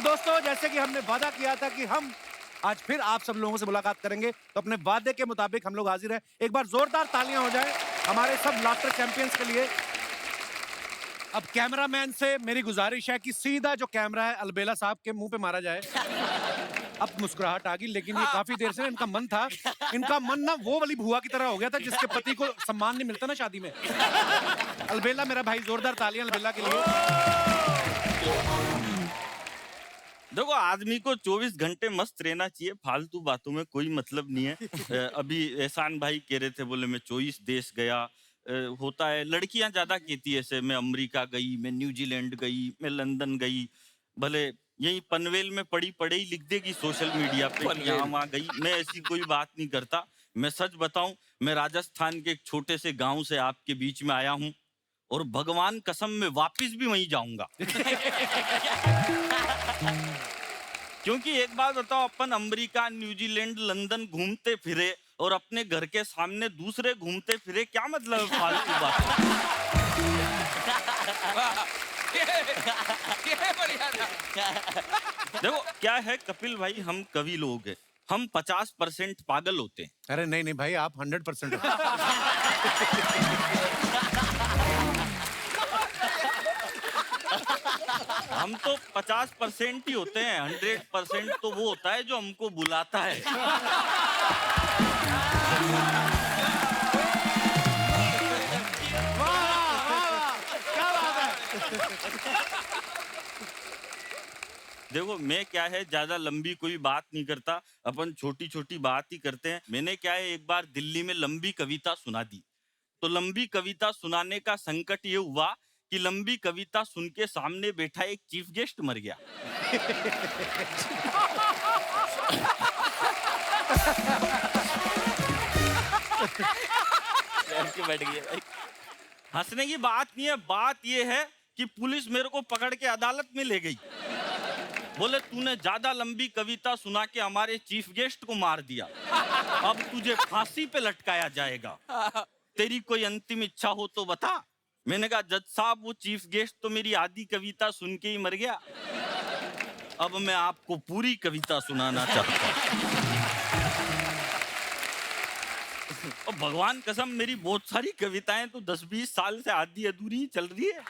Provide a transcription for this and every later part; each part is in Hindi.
दोस्तों, जैसे कि हमने वादा किया था कि हम आज फिर आप सब लोगों से मुलाकात करेंगे, तो अपने वादे के मुताबिक हम लोग हाजिर हैं। एक बार जोरदार तालियां हो जाए हमारे सब लाफ्टर चैंपियंस के लिए। अब कैमरामैन से मेरी गुजारिश है कि सीधा जो कैमरा है अलबेला साहब के मुंह पे मारा जाए। अब मुस्कुराहट आ गई, लेकिन ये काफी देर से इनका मन था, इनका मन ना वो वाली भुआ की तरह हो गया था जिसके पति को सम्मान नहीं मिलता ना शादी में। अलबेला मेरा भाई, जोरदार तालियां अलबेला के लिए। देखो, आदमी को 24 घंटे मस्त रहना चाहिए, फालतू बातों में कोई मतलब नहीं है। अभी एहसान भाई कह रहे थे, बोले मैं 24 देश गया। होता है, लड़कियां ज्यादा कहती है ऐसे, मैं अमेरिका गई, मैं न्यूजीलैंड गई, मैं लंदन गई। भले यही पनवेल में पड़ी पड़े ही लिख देगी सोशल मीडिया पे कि यहाँ वहां गई। मैं ऐसी कोई बात नहीं करता। मैं सच बताऊं, मैं राजस्थान के एक छोटे से गांव से आपके बीच में आया हूँ, और भगवान कसम मैं वापिस भी वहीं जाऊंगा। क्योंकि एक बात बताओ, अपन अमेरिका, न्यूजीलैंड, लंदन घूमते फिरे और अपने घर के सामने दूसरे घूमते फिरे, क्या मतलब है फालतू बात? देखो क्या है कपिल भाई, हम कवि लोग हैं, हम 50% पागल होते हैं। अरे नहीं नहीं भाई, आप 100% हो। हम तो 50% ही होते हैं, 100% तो वो होता है जो हमको बुलाता है। क्या बात है। देखो, मैं क्या है, ज्यादा लंबी कोई बात नहीं करता, अपन छोटी छोटी बात ही करते हैं। मैंने क्या है, एक बार दिल्ली में लंबी कविता सुना दी। तो लंबी कविता सुनाने का संकट ये हुआ कि लंबी कविता सुन के सामने बैठा एक चीफ गेस्ट मर गया। बैठ गया। हंसने की बात नहीं है, बात ये है कि पुलिस मेरे को पकड़ के अदालत में ले गई। बोले तूने ज्यादा लंबी कविता सुना के हमारे चीफ गेस्ट को मार दिया, अब तुझे फांसी पे लटकाया जाएगा। तेरी कोई अंतिम इच्छा हो तो बता। मैंने कहा जज साहब, वो चीफ गेस्ट तो मेरी आधी कविता सुन के ही मर गया, अब मैं आपको पूरी कविता सुनाना चाहता हूँ। और भगवान कसम, मेरी बहुत सारी कविताएं तो 10-20 साल से आधी अधूरी ही चल रही है।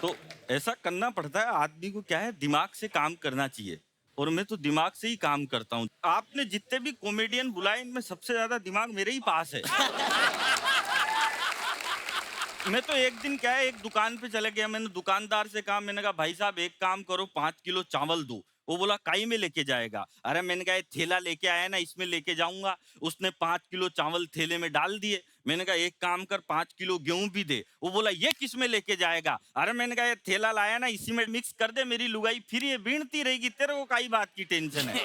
तो ऐसा करना पड़ता है आदमी को, क्या है, दिमाग से काम करना चाहिए, और मैं तो दिमाग से ही काम करता हूँ। आपने जितने भी कॉमेडियन बुलाए, इनमें सबसे ज्यादा दिमाग मेरे ही पास है। मैं तो एक दिन क्या है, एक दुकान पे चले गया, मैंने दुकानदार से कहा, मैंने कहा भाई साहब एक काम करो, 5 किलो चावल दो। वो बोला काई में लेके जाएगा? अरे मैंने कहा थैला लेके आया ना, इसमें लेके जाऊंगा। उसने 5 किलो चावल थैले में डाल दिए। मैंने कहा एक काम कर, 5 किलो गेहूं भी दे। वो बोला ये किस में लेके जाएगा? अरे मैंने कहा थैला लाया ना, इसी में मिक्स कर दे, मेरी लुगाई फिर ये बीनती रहेगी, तेरे को काई बात की टेंशन है?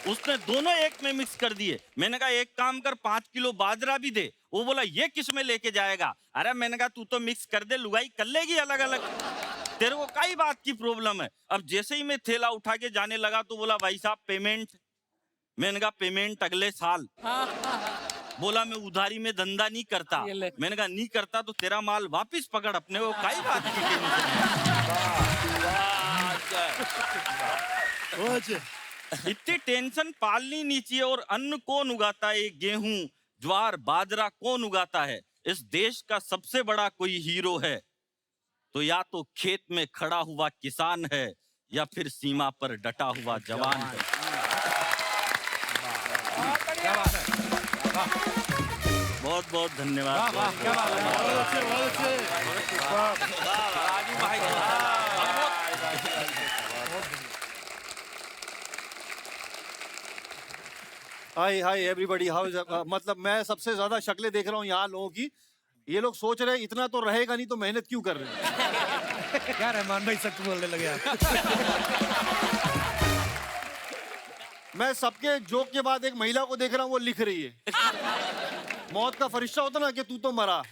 उसने दोनों एक में मिक्स कर दिए। मैंने कहा एक काम कर, 5 किलो बाजरा भी दे। वो बोला ये किस में लेके जाएगा? अरे मैंने कहा तू तो मिक्स कर दे, लुगाई कर लेगी अलग अलग, तेरे को कई बात की प्रॉब्लम है। अब जैसे ही मैं थैला उठा के जाने लगा तो बोला भाई साहब पेमेंट। मैंने कहा पेमेंट अगले साल। बोला मैं उधारी में धंधा नहीं करता। मैंने कहा नहीं करता तो तेरा माल वापस पकड़, अपने को कई बात की टेंशन। इतनी टेंशन पालनी नहीं चाहिए। और अन्न कौन उगाता है? गेहूं, ज्वार, बाजरा कौन उगाता है? इस देश का सबसे बड़ा कोई हीरो है तो या तो खेत में खड़ा हुआ किसान है, या फिर सीमा पर डटा हुआ जवान है। क्या बात है। बहुत बहुत धन्यवाद। क्या बात हाय हाय एवरीबॉडी, हाउ इज, मतलब मैं सबसे ज्यादा शक्लें देख रहा हूँ यहाँ लोगों की। ये लोग सोच रहे हैं इतना तो रहेगा नहीं तो मेहनत क्यों कर रहे हैं। क्या रहमान भाई सच बोलने लगे आप। मैं सबके जोक के बाद एक महिला को देख रहा हूँ, वो लिख रही है। मौत का फरिश्ता होता ना कि तू तो मरा,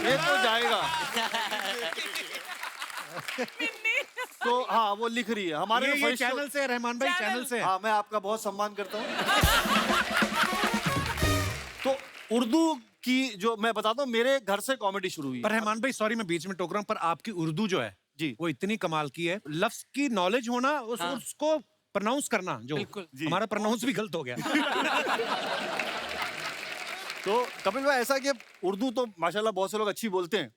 ये तो जाएगा। तो हाँ, वो लिख रही है हमारे ये चैनल से, रहमान भाई चैनल से। हाँ, मैं आपका बहुत सम्मान करता हूँ। तो उर्दू की जो मैं बताता हूँ, मेरे घर से कॉमेडी शुरू हुई। पर रहमान भाई सॉरी मैं बीच में टोक रहा हूँ, पर आपकी उर्दू जो है जी। वो इतनी कमाल की है। लफ्ज की नॉलेज होना, उसको प्रोनाउंस करना, जो बिल्कुल। हमारा प्रोनाउंस भी गलत हो गया। तो कपिल भाई ऐसा कि उर्दू तो माशाल्लाह बहुत से लोग अच्छी बोलते हैं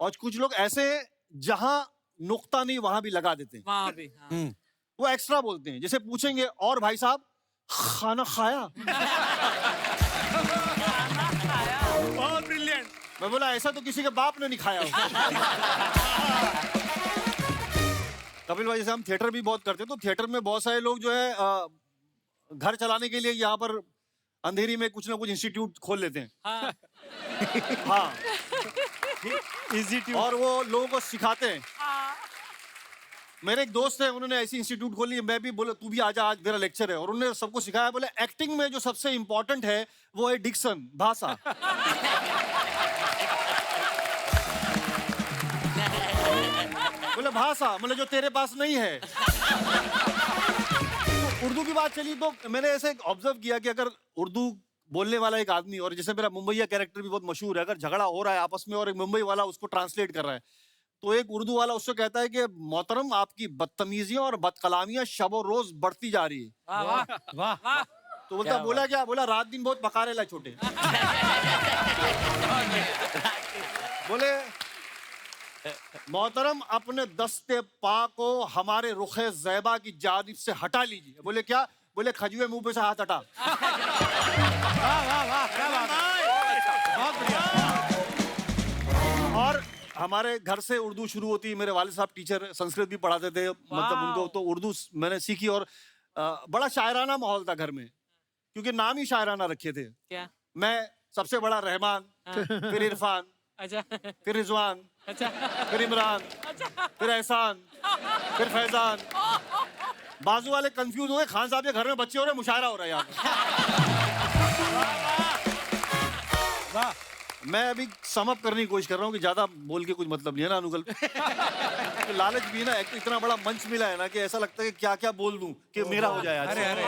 और कुछ लोग ऐसे हैं, जहां नुक्ता नहीं वहां भी लगा देते हैं, वहाँ भी हाँ। वो एक्स्ट्रा बोलते हैं। जैसे पूछेंगे और भाई साहब खाना खाया, बहुत ब्रिलियंट। मैं बोला ऐसा तो किसी के बाप ने नहीं खाया होगा। कपिल भाई जैसे हम थिएटर भी बहुत करते हैं, तो थिएटर में बहुत सारे लोग जो है घर चलाने के लिए यहाँ पर अंधेरी में कुछ ना कुछ इंस्टीट्यूट खोल लेते हैं। हाँ। हाँ, और वो लोगों को सिखाते हैं। मेरे एक दोस्त है, उन्होंने ऐसी इंस्टीट्यूट खोली, मैं भी बोला तू भी आजा, आज मेरा लेक्चर है। और उन्होंने सबको सिखाया, बोले एक्टिंग में जो सबसे इंपॉर्टेंट है वो है डिक्शन, भाषा। बोले भाषा मतलब जो तेरे पास नहीं है। तो उर्दू की बात चली तो मैंने ऐसे ऑब्जर्व किया कि अगर उर्दू बोलने वाला एक आदमी, और जैसे मेरा मुंबईया कैरेक्टर भी बहुत मशहूर है, अगर झगड़ा हो रहा है आपस में और एक मुंबई वाला उसको ट्रांसलेट कर रहा है, तो एक उर्दू वाला उससे कहता है कि मोहतरम आपकी बदतमीजियां और बदकलामियां शब और रोज बढ़ती जा रही है। वाह वाह वाह। वाह। तो बोलता बोला क्या? बोला रात दिन बहुत पका रहे ला छोटे। बोले मोहतरम अपने दस्ते पा को हमारे रुखे ज़ैबा की जानिब से हटा लीजिए। बोले क्या? बोले खजुए मुंह पे से हाथ हटा। वाह वाह वाह, क्या बात है, बहुत बढ़िया। और हमारे घर से उर्दू शुरू होती है। मेरे वालिद साहब टीचर संस्कृत भी पढ़ाते थे, मतलब उनको तो उर्दू मैंने सीखी। और बड़ा शायराना माहौल था घर में, क्योंकि नाम ही शायराना रखे थे। क्या? मैं सबसे बड़ा रहमान, फिर इरफान, अच्छा फिर रिजवान, अच्छा फिर इमरान, फिर एहसान, फिर फैजान। बाजू वाले कंफ्यूज हुए, खान साहब के घर में बच्चे हो रहे, मुशायरा हो रहा है यहाँ पे। वाह। मैं अभी सम अप करने की कोशिश कर रहा हूँ कि ज्यादा बोल के कुछ मतलब नहीं है ना अनुकल। तो लालच भी है ना, एक तो इतना बड़ा मंच मिला है ना कि ऐसा लगता है कि क्या क्या बोल दूं कि मेरा हो जाए आज। अरे अरे,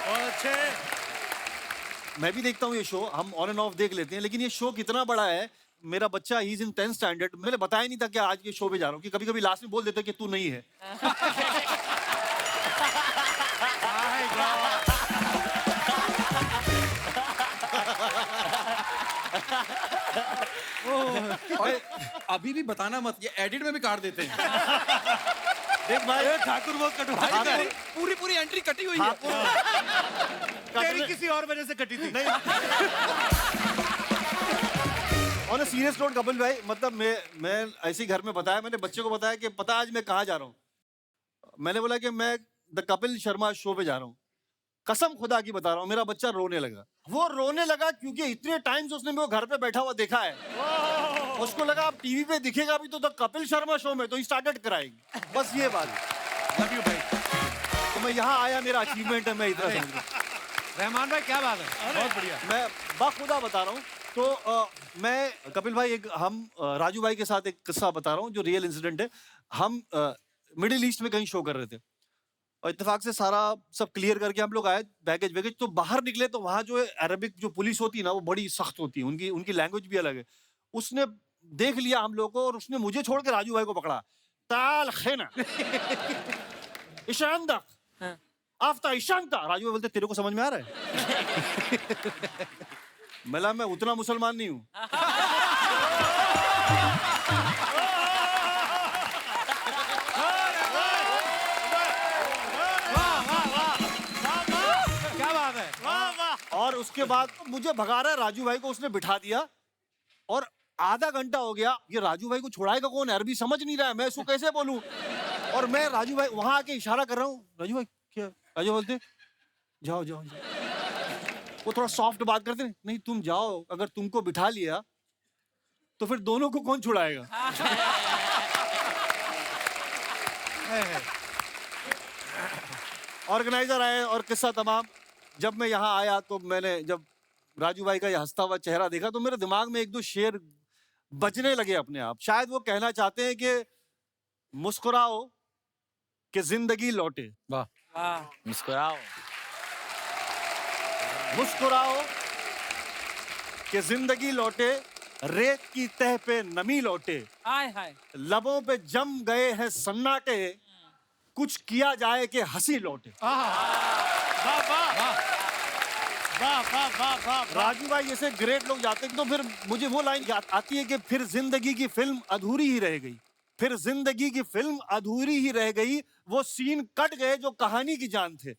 बहुत अच्छे। मैं भी देखता हूँ ये शो, हम ऑन एंड ऑफ देख लेते हैं, लेकिन ये शो कितना बड़ा है। मेरा बच्चा he is in 10th standard, मैंने बताया नहीं था कि आज के शो पे जा रहा हूँ, कि कभी कभी लास्ट में बोल देते कि तू नहीं है। और अभी भी बताना मत, ये एडिट में भी काट देते हैं। देख भाई, ठाकुर बहुत कटु भाई, पूरी पूरी एंट्री कटी हुई है। तेरी किसी और वजह से कटी थी। ऑन सीरियस नोट कपिल भाई, मतलब मैं ऐसे ही घर में बताया, मैंने बच्चे को बताया कि पता आज मैं कहाँ जा रहा हूँ। मैंने बोला कि मैं द कपिल शर्मा शो पे जा रहा हूँ। कसम खुदा की बता रहा हूँ, मेरा बच्चा रोने लगा। वो रोने लगा क्योंकि इतने टाइम से उसने मेरे को घर पे बैठा हुआ देखा है। उसको लगा अब टीवी पे दिखेगा भी तो द कपिल शर्मा शो में, तो ही स्टार्टेड कराएगी। बस ये बात। लव यू भाई। तो मैं यहाँ आया, मेरा अचीवमेंट है, मैं इतना समझ रहा हूँ। रहमान भाई क्या बात है, बहुत बढ़िया। मैं बाखुदा बता रहा हूँ। तो मैं कपिल भाई हम राजू भाई के साथ एक किस्सा बता रहा हूँ जो रियल इंसिडेंट है। हम मिडिल ईस्ट में कहीं शो कर रहे थे और इत्तेफाक से सारा सब क्लियर करके हम लोग आए, बैगेज वैगेज। तो बाहर निकले तो वहाँ जो है अरबिक जो पुलिस होती है ना, वो बड़ी सख्त होती है, उनकी लैंग्वेज भी अलग है। उसने देख लिया हम लोग को और उसने मुझे छोड़ के राजू भाई को पकड़ा। ताल खेना ईशानदा आफ्ता ईशानता। राजू भाई बोलते तेरे को समझ में आ रहा है? मैं उतना मुसलमान नहीं हूँ। क्या बात है। और उसके बाद मुझे भगा रहा है, राजू भाई को उसने बिठा दिया और आधा घंटा हो गया। ये राजू भाई को छुड़ाएगा कौन? अरबी समझ नहीं रहा है, मैं इसको कैसे बोलूं? और मैं राजू भाई वहां आके इशारा कर रहा हूँ, राजू भाई क्या? राजू बोलते जाओ जाओ जाओ। वो थोड़ा सॉफ्ट बात करते हैं, नहीं तुम जाओ, अगर तुमको बिठा लिया तो फिर दोनों को कौन छुड़ाएगा? ऑर्गेनाइजर आए और किस्सा तमाम। जब मैं यहाँ आया तो मैंने जब राजू भाई का ये हंसता हुआ चेहरा देखा तो मेरे दिमाग में एक दो शेर बजने लगे अपने आप। शायद वो कहना चाहते हैं कि मुस्कुराओ कि जिंदगी लौटे, वाह। मुस्कुराओ। मुस्कुराओ कि जिंदगी लौटे, रेत की तह पे नमी लौटे, हाय हाय लबों पे जम गए हैं सन्नाटे, कुछ किया जाए कि हंसी लौटे। वाह वाह वाह वाह वाह वाह वाह राजू भाई जैसे ग्रेट लोग जाते हैं तो फिर मुझे वो लाइन याद आती है कि फिर जिंदगी की फिल्म अधूरी ही रह गई, फिर जिंदगी की फिल्म अधूरी ही रह गई, वो सीन कट गए जो कहानी की जान थे।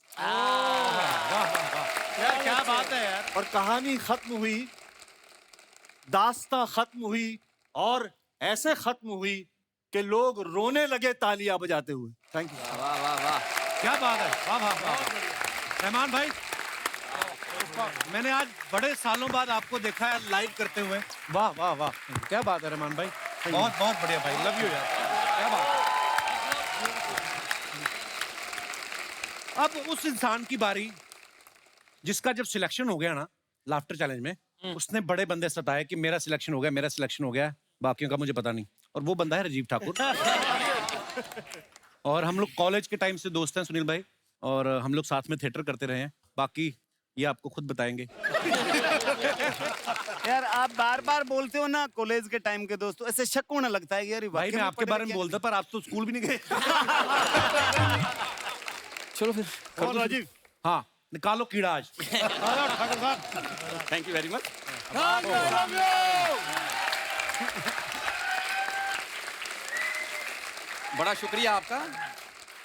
यार क्या बात है यार। और कहानी खत्म हुई, दास्तां खत्म हुई, और ऐसे खत्म हुई कि लोग रोने लगे तालियां बजाते हुए। Thank you. वाह वाह वाह। क्या बात है, वाह वाह वाह। रहमान भाई, मैंने आज बड़े सालों बाद आपको देखा है लाइव करते हुए। वाह वाह वाह, क्या बात है रहमान भाई, बहुत बहुत बढ़िया भाई, लव यू यार, क्या बात है। अब उस इंसान की बारी जिसका जब सिलेक्शन हो गया ना लाफ्टर चैलेंज में, उसने बड़े बंदे सताए कि मेरा सिलेक्शन हो गया, मेरा सिलेक्शन हो गया, बाकियों का मुझे पता नहीं। और वो बंदा है राजीव ठाकुर। और हम लोग कॉलेज के टाइम से दोस्त हैं सुनील भाई, और हम लोग साथ में थिएटर करते रहे हैं। बाकी ये आपको खुद बताएंगे। यार आप बार बार बोलते हो ना कॉलेज के टाइम के दोस्तों, ऐसे शक होने लगता है कि यार ये भाई वाकई मैं आपके पढ़े बारे में लिखे बोलता, पर आप तो स्कूल भी नहीं गए। चलो फिर कौन राजीव? हाँ, निकालो कीड़ा आज। Thank you very much. बड़ा शुक्रिया आपका।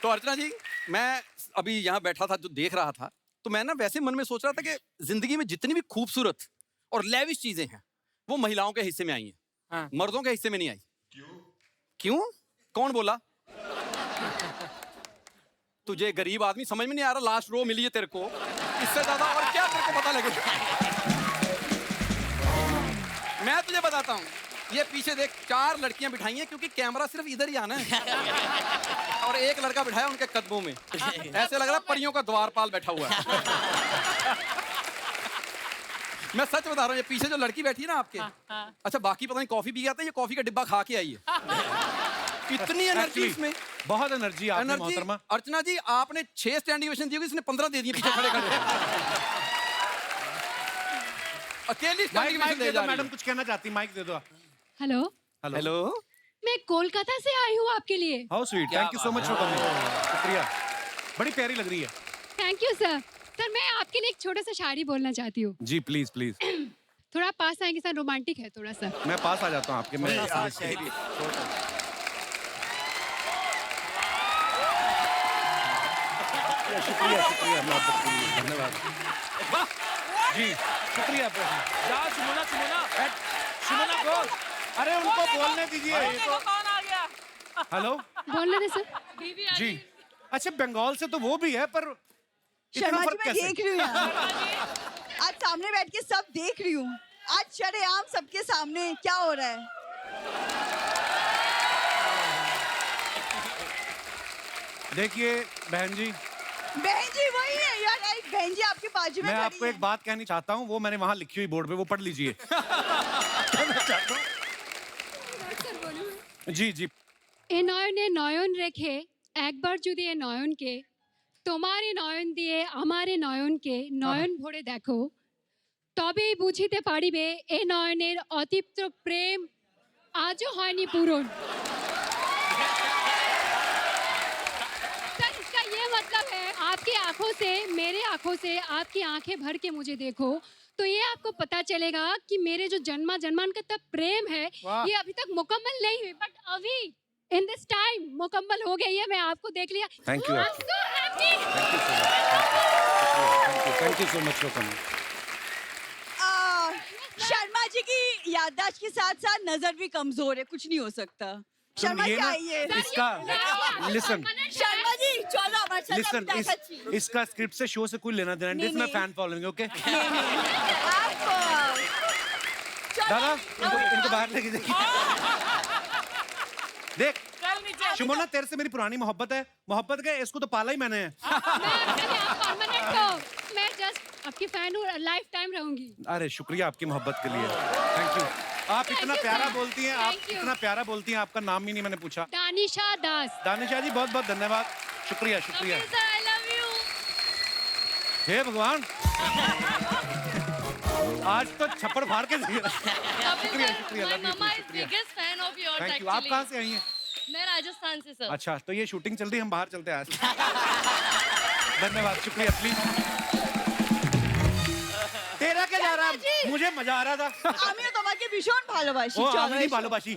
तो अर्चना जी, मैं अभी यहाँ बैठा था जो देख रहा था, तो मैं ना वैसे मन में सोच रहा था कि जिंदगी में जितनी भी खूबसूरत और लेविश चीजें हैं वो महिलाओं के हिस्से में आई हैं, हाँ। मर्दों के हिस्से में नहीं आई। क्यों? कौन बोला? तुझे गरीब आदमी समझ में नहीं आ रहा, लास्ट रो मिली है तेरे को, इससे ज्यादा और क्या तेरे को पता लगेगा? मैं तुझे बताता हूँ, ये पीछे देख 4 लड़कियां बिठाई हैं क्योंकि कैमरा सिर्फ इधर ही आना है, और एक लड़का बिठाया उनके कदमों में, ऐसे लग रहा है परियों का द्वारपाल बैठा हुआ है। मैं सच बता रहा हूँ, ये पीछे जो लड़की बैठी है ना आपके, अच्छा बाकी पता नहीं कॉफी पी गया था, ये कॉफी का डिब्बा खा के आई है। इतनी एनर्जी इसमें, बहुत एनर्जी आपने एनर्जी। मोहतरमा। अर्चना जी आपने 6 स्टैंडिंग ओवेशन दी होगी, इसने 15 दे दिए पीछे खड़े खड़े। अकेली स्टैंडिंग माइक ओवेशन दे दे दो, जा मैडम कुछ कहना चाहती, माइक दे दो। Hello, hello, hello. मैं कोलकाता से आई हूँ आपके लिए। हाउ स्वीट, क्या thank you so much for coming, शुक्रिया, बड़ी प्यारी लग रही है। Thank you sir. सर मैं आपके लिए एक छोटा सा शायरी बोलना चाहती हूँ। जी प्लीज प्लीज। थोड़ा पास आएंगे सर, रोमांटिक है थोड़ा सा। मैं पास आ जाता हूँ आपके। मैं शुक्रिया शुक्रिया, मोहब्बत के लिए धन्यवाद जी, शुक्रिया। जा सुमना सुमना सुमना को, अरे उनको बोलने दीजिए। देखो कौन आ गया। हेलो बोलने दे सर। जी, अच्छा बंगाल से तो वो भी है, पर इतना शर्मा जी फर्क मैं कैसे? देख रही हूँ यहाँ। आज सामने बैठ के सब देख रही हूँ, आज शरेआम सबके सामने क्या हो रहा है। देखिए बहन जी, बहन जी वही है यार, राइट, बहन जी आपके बाजू में मैं खड़ी आपको है। एक बात कहनी चाहता हूँ, वो मैंने वहां लिखी हुई बोर्ड पे, वो पढ़ लीजिए। कहना चाहता हूँ। जी जी। এ নয়নে নয়ন রেখে একবার যদি এ নয়নকে তোমারে নয়ন দিয়ে আমারে নয়নকে নয়ন ভরে দেখো, তবেই বুঝিতে পারিবে এ নয়নের অতৃপ্ত প্রেম আজও হয়নি পূরণ। सर इसका ये मतलब है, आपकी आंखों से, मेरे आंखों से आपकी आंखें भर के मुझे देखो, तो ये आपको पता चलेगा कि मेरे जो जन्मा जन्मांतर प्रेम है ये अभी तक मुकम्मल नहीं हुई, बट अभी इन दिस टाइम मुकम्मल हो गई है। मैं आपको देख लिया। Thank you. I'm so happy. Thank you so much for coming. Sharma ji की याददाश्त के साथ साथ नजर भी कमजोर है, कुछ नहीं हो सकता। शर्मा जी आइए। इसका लिसन शर्मा जी चलो हमारे साथ लिसन, आप बैठिए। इसका स्क्रिप्ट से शो से कोई लेना देना नहीं, नहीं, मैं नहीं। Fan following. ओके आप चलो, दादा, इनको बाहर लेके जाइए। देख चल नीचे। शुमोना, तेरे से मेरी पुरानी मोहब्बत है, मोहब्बत के इसको तो पाला ही मैंने है। मैं जस्ट आपकी फैन हूँ, लाइफ टाइम रहूंगी। अरे शुक्रिया आपकी मोहब्बत के लिए, थैंक यू। आप Thank इतना you, प्यारा sir. बोलती हैं, आप Thank you. इतना प्यारा बोलती हैं, आपका नाम ही नहीं मैंने पूछा। दानिशा दास। दानिशा जी बहुत बहुत धन्यवाद, शुक्रिया शुक्रिया। Okay, sir, I love you. हे भगवान। आज तो छप्पड़ फाड़ के दिया। कपिल शुक्रिया, sir, my lovely, mama is शुक्रिया। biggest fan of yours thank you. आप actually. कहाँ से आई हैं? मैं राजस्थान से सर। अच्छा, तो ये शूटिंग चल रही है, हम बाहर चलते हैं आज। धन्यवाद, शुक्रिया, प्लीज। तेरा क्या जा रहा है? मुझे मजा आ रहा था। আমিও তোমাকে ভীষণ ভালোবাসি वो চলো আমি नहीं এসো। ভালোবাসি।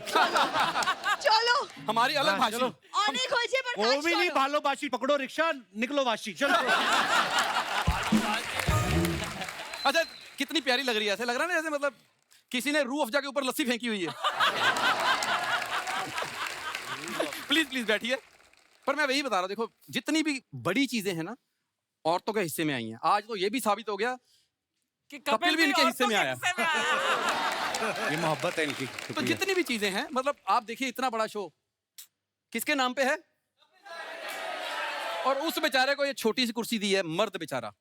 চলো हमारी अलग हाँ, भाषा। चलो। অনেক হয়েছে এবার वो কাজ भी नहीं করো। भालोबाशी, पकड़ो रिक्शा, निकलो वाशी, चलो। अच्छा, कितनी प्यारी लग रही है, ऐसे लग रहा है ना जैसे मतलब किसी ने रूह अफ़ज़ा के ऊपर लस्सी फेंकी हुई है। प्लीज प्लीज बैठिए। पर मैं वही बता रहा हूँ, देखो जितनी भी बड़ी चीजें हैं ना, औरतों के हिस्से में आई हैं। आज तो ये भी साबित हो गया कि कपिल भी इनके हिस्से में आया। ये मोहब्बत है इनकी। तो जितनी भी चीजें हैं, मतलब आप देखिए इतना बड़ा शो किसके नाम पे है, और उस बेचारे को ये छोटी सी कुर्सी दी है, मर्द बेचारा,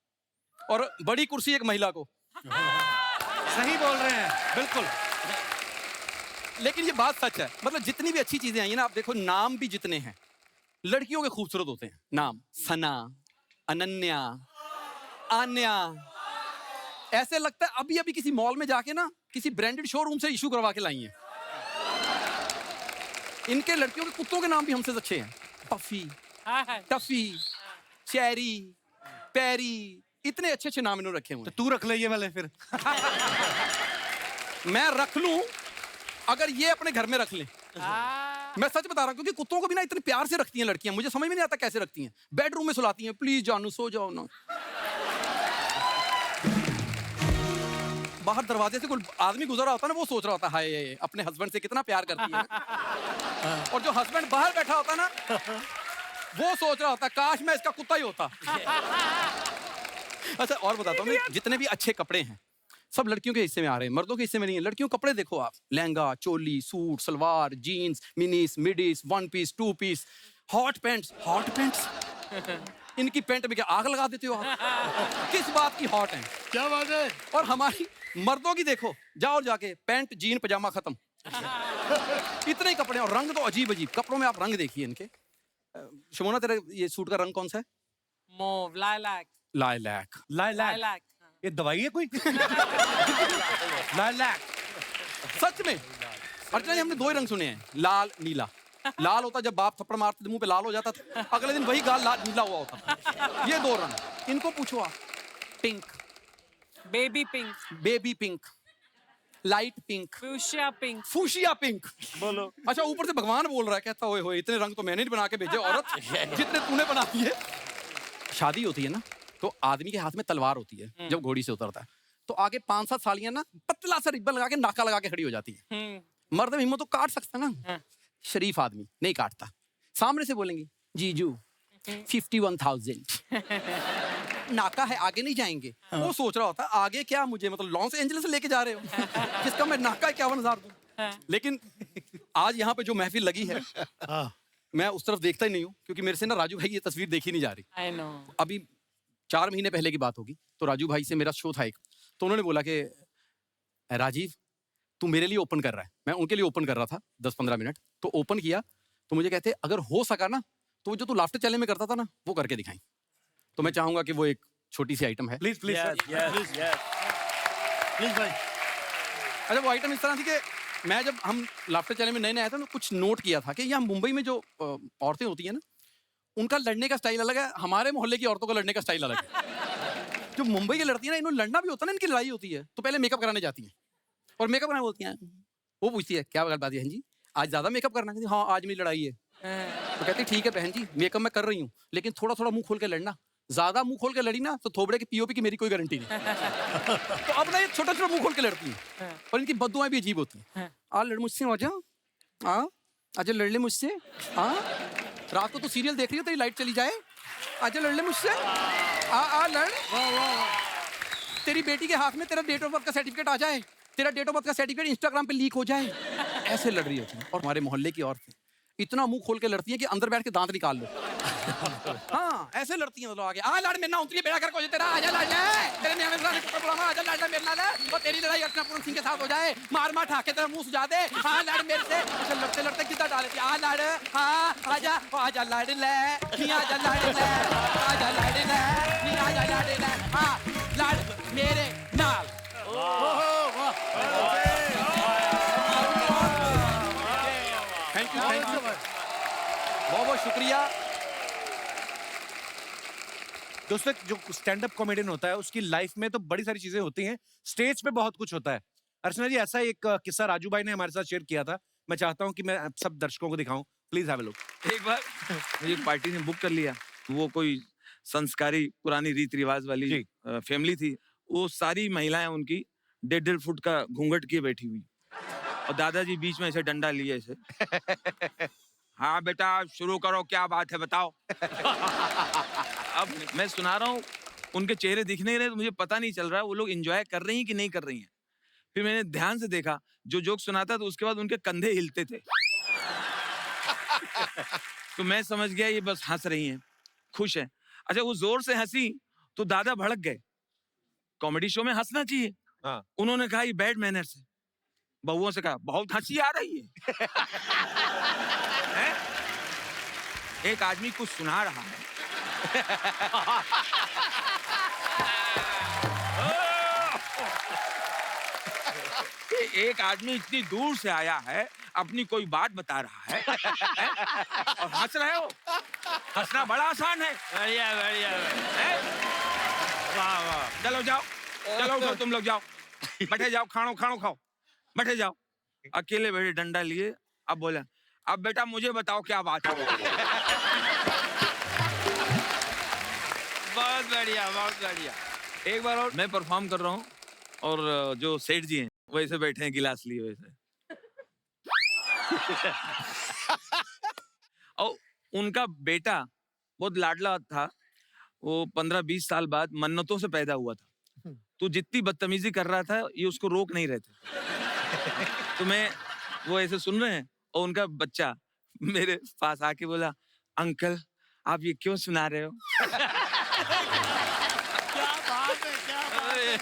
और बड़ी कुर्सी एक महिला को। सही बोल रहे हैं, बिल्कुल। लेकिन ये बात सच है, मतलब जितनी भी अच्छी चीजें आई हैं ना, आप देखो नाम भी जितने हैं लड़कियों के खूबसूरत होते हैं। नाम सना, अनन्या, आन्या, ऐसे लगता है अभी अभी किसी मॉल में जाके ना किसी ब्रांडेड शोरूम से इशू करवा के लाई हैं। इनके लड़कियों के कुत्तों के नाम भी हमसे अच्छे हैं। पफी, टफी, चेरी, पेरी, इतने अच्छे अच्छे नाम इन्होंने रखे हुए तो तू रख ले ये वाले फिर। हैं। मैं रख लूं अगर ये अपने घर में रख लें। मैं सच बता रहा हूं, क्योंकि कुत्तों को भी ना इतने प्यार से रखती हैं लड़कियां, मुझे समझ में नहीं आता कैसे रखती हैं। बेडरूम में सुलाती हैं, प्लीज जानू सो जाओ ना। बाहर दरवाजे से कोई आदमी गुजर रहा होता है ना, वो सोच रहा होता है हाय अपने हस्बैंड से कितना प्यार करती है। और जो हस्बैंड बाहर बैठा होता है ना, वो सोच रहा होता है काश मैं इसका कुत्ता ही होता। अच्छा, और बताता हूँ, जितने भी अच्छे कपड़े हैं सब लड़कियों के हिस्से में आ रहे हैं, मर्दों के हिस्से में नहीं है। लड़कियों के कपड़े देखो आप, lehenga, choli, suit, salwar, jeans, minis, midis, one piece, two piece, hot pants. Hot pants इनकी पैंट में क्या आग लगा देते हो आप? किस बात की हॉट है? क्या बात है? और हमारी मर्दों की देखो, जाओ जाके पैंट, जीन, पजामा खत्म। इतने ही कपड़े, और रंग तो अजीब अजीब कपड़ों में। आप रंग देखिए इनके। शमोना, तेरा ये सूट का रंग कौन सा है? Mauve, lilac. Lilac. Lilac, Lilac. ये दवाई है कोई? लाइलैक। सच में अर्चना जी, हमने दो ही रंग सुने हैं, लाल, नीला। लाल होता जब बाप थप्पड़ मारते थे मुंह पे लाल हो जाता था, अगले दिन वही गाल लाल नीला हुआ होता। ये दो रंग। इनको पूछो आप, pink, Baby pink. Baby pink, light pink, Fuchsia pink. Fuchsia pink. बोलो। अच्छा, ऊपर से भगवान बोल रहा है, कहता ओए होए इतने रंग तो मैंने नहीं बना के भेजे औरत, जितने तूने बना दिए। शादी होती है ना, तो आदमी के हाथ में तलवार होती है जब घोड़ी से उतरता है, तो आगे 5-7 सालियां ना पतला सा रिब्बन लगा के नाका लगा के खड़ी हो जाती है। मर्द में हिम्मत तो काट सकता ना, शरीफ आदमी नहीं काटता। सामने से बोलेंगे जीजू 51,000 नाका है, आगे नहीं जाएंगे। वो सोच रहा होता आगे क्या, मुझे मतलब लॉस एंजलिस से लेके जा रहे हो, जिसका मैं नाका 51,000 दूं। लेकिन आज यहाँ पे जो महफिल लगी है, मैं उस तरफ देखता ही नहीं हूँ, क्योंकि मेरे से ना राजू भाई ये तस्वीर देखी नहीं जा रही। I know. अभी 4 महीने पहले की बात होगी, तो राजू भाई से मेरा शो था एक, तो उन्होंने बोला कि राजीव तू मेरे लिए ओपन कर रहा है। मैं उनके लिए ओपन कर रहा था 10-15 मिनट, तो ओपन किया तो मुझे कहते अगर हो सका ना तो जो तू लाफ्टर चैलेंज में करता था ना, वो करके दिखाई। तो मैं चाहूंगा कि वो एक छोटी सी आइटम है। प्लीज प्लीज प्लीज भाई। अच्छा, वो आइटम इस तरह थी कि मैं जब हम लाफ्टर चैलेंज में नए नए आए थे, कुछ नोट किया था कि यहाँ मुंबई में जो औरतें होती हैं ना, उनका लड़ने का स्टाइल अलग है, हमारे मोहल्ले की औरतों का लड़ने का स्टाइल अलग है। जो मुंबई की लड़ती है ना, इन्होंने लड़ना भी होता है ना, इनकी लड़ाई होती है तो पहले मेकअप कराने जाती है, और मेकअप कराने बोलती हैं, वो पूछती है क्या बात है जी, आज ज्यादा मेकअप करना है? हाँ आज मेरी लड़ाई है। तो कहती ठीक है बहन जी, मेकअप मैं कर रही हूँ, लेकिन थोड़ा थोड़ा मुंह खोल के लड़ना, ज्यादा मुंह खोल के लड़ी ना तो थोबड़े की पीओपी की मेरी कोई गारंटी नहीं। तो अब ना ये छोटा छोटा मुंह खोल के लड़ती है, और इनकी बद्दुआएं भी अजीब होती हैं। आ लड़ मुझसे, आजा आजा लड़ ले मुझसे, रात को तो सीरियल देख रही हो, तेरी लाइट चली जाए, आजा लड़ ले मुझसे, आ लड़। तेरी बेटी के हाथ में तेरा डेट ऑफ बर्थ का सर्टिफिकेट आ जाए, तेरा डेट ऑफ बर्थ का सर्टिफिकेट इंस्टाग्राम पे लीक हो जाए, ऐसे लड़ रही होती है। और हमारे मोहल्ले की औरतें इतना मुंह खोल के लड़ती है कि अंदर बैठ के दांत निकाल लो। हाँ ऐसे लड़ती हैं, मतलब आगे आ लड़ मेरे ना उतरी बेड़ा कर कोई तेरा आजा लड़ ले, तेरे नियम में कुत्ता बुलावा, आजा लड़ ले मेरे नाल, और तेरी लड़ाई अर्चना पूरन सिंह के साथ हो जाए, मार मार ठाके तेरा मुंह सुझा दे, हाँ लड़ मेरे से। ऐसे लड़ते लड़ते कितना डाले थी, आ लड़, हाँ आजा आजा लड़ ले, नहीं आजा लड़ ले, आजा लड़ ले, नहीं आजा लड़ ले, हाँ लड़ मेरे नाल। दोस्तों जो स्टैंड अप कॉमेडियन होता है उसकी लाइफ में तो बड़ी सारी चीजें होती हैं, स्टेज पे बहुत कुछ होता है। अर्चना जी, ऐसा एक किस्सा राजू भाई ने हमारे साथ शेयर किया था, मैं चाहता हूं कि मैं सब दर्शकों को दिखाऊं। Please have a look. एक बार मुझे पार्टी ने बुक कर लिया, वो कोई संस्कारी पुरानी रीति रिवाज वाली फैमिली थी। वो सारी महिलाएं उनकी 1.5 फुट का घूंघट किए बैठी हुई, और दादाजी बीच में ऐसे डंडा लिए ऐसे। हाँ बेटा शुरू करो, क्या बात है बताओ। अब मैं सुना रहा हूँ, उनके चेहरे दिख नहीं रहे, तो मुझे पता नहीं चल रहा है वो लोग एंजॉय कर रही हैं कि नहीं कर रही हैं। फिर मैंने ध्यान से देखा, जो जोक सुनाता तो उसके बाद उनके कंधे हिलते थे। तो मैं समझ गया ये बस हंस रही हैं, खुश हैं। अच्छा, वो जोर से हंसी तो दादा भड़क गए। कॉमेडी शो में हंसना चाहिए। हाँ। उन्होंने कहा ये बैड मैनर्स है। बहुओं से कहा बहुत हंसी आ रही है। हैं? एक आदमी कुछ सुना रहा है। एक आदमी इतनी दूर से आया है, अपनी कोई बात बता रहा है, और हंस रहे हो। हंसना बड़ा आसान है। बढ़िया बढ़िया। वाह वाह। चलो जाओ, चलो उठो, तुम लोग जाओ, बैठे जाओ, खानो खाओ, बैठे जाओ। अकेले बैठे डंडा लिए। अब बोला, अब बेटा मुझे बताओ क्या बात है। बहुत बढ़िया बहुत बढ़िया। एक बार और मैं परफॉर्म कर रहा हूँ, और जो सेठ जी हैं वैसे बैठे हैं गिलास लिए वैसे। और उनका बेटा बहुत लाडला था, वो 15-20 साल बाद मन्नतों से पैदा हुआ था। तो जितनी बदतमीजी कर रहा था ये उसको रोक नहीं रहे थे। तो मैं वो ऐसे सुन रहे हैं, और उनका बच्चा मेरे पास आके बोला, अंकल आप ये क्यों सुना रहे हो? क्या बात है, क्या बात है।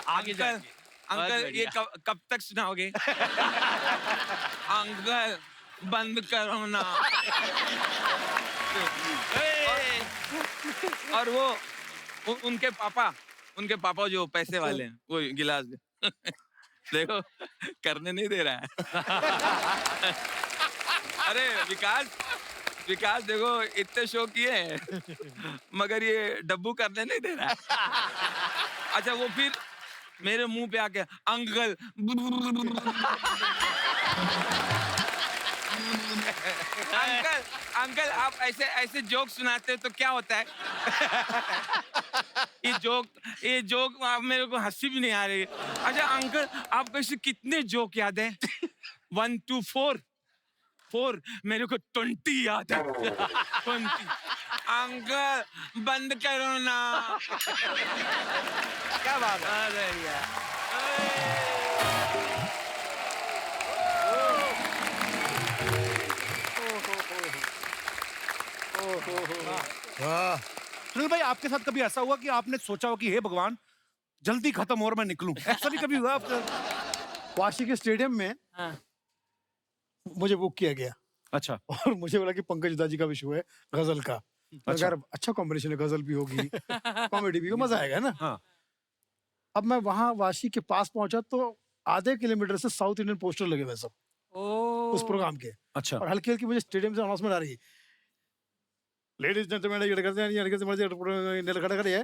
आगे अंकल, अंकल ये कब तक सुनाओगे? अंकल बंद करो ना। और वो उनके पापा जो पैसे वाले हैं, वो गिलास देखो करने नहीं दे रहा है। अरे विकास देखो इतने शो किए हैं, मगर ये डब्बू करने नहीं दे रहा है। अच्छा, वो फिर मेरे मुंह पे आके अंकल। अंकल आप ऐसे जोक सुनाते हो तो क्या होता है? ये जोक आप मेरे को हंसी भी नहीं आ रही है। अच्छा अंकल आपको ऐसे कितने जोक याद है? 1 to 4 मेरे को 20 याद है। 20। अंकल बंद करो ना। क्या बात है। सुनील भाई, आपके साथ कभी ऐसा हुआ कि आपने सोचा हो कि हे भगवान जल्दी खत्म हो और मैं निकलूं? ऐसा भी कभी हुआ आपका? वाशी के स्टेडियम में मुझे बुक किया गया। अच्छा। और मुझे बोला कि पंकज उधा जी का भी शो है गजल का। अच्छा। अगर अच्छा कॉम्बिनेशन है, गजल भी होगी, कॉमेडी भी, मजा आएगा ना। हाँ। अब मैं वहां वाशी के पास पहुंचा तो आधे किलोमीटर से साउथ इंडियन पोस्टर लगे हुए सब उस प्रोग्राम के। अच्छा। और हल्की हल्की मुझे स्टेडियम से अनाउंसमेंट आ रही है, लेडीज जेंटलमैन ये करते हैं, ये खड़े खड़े है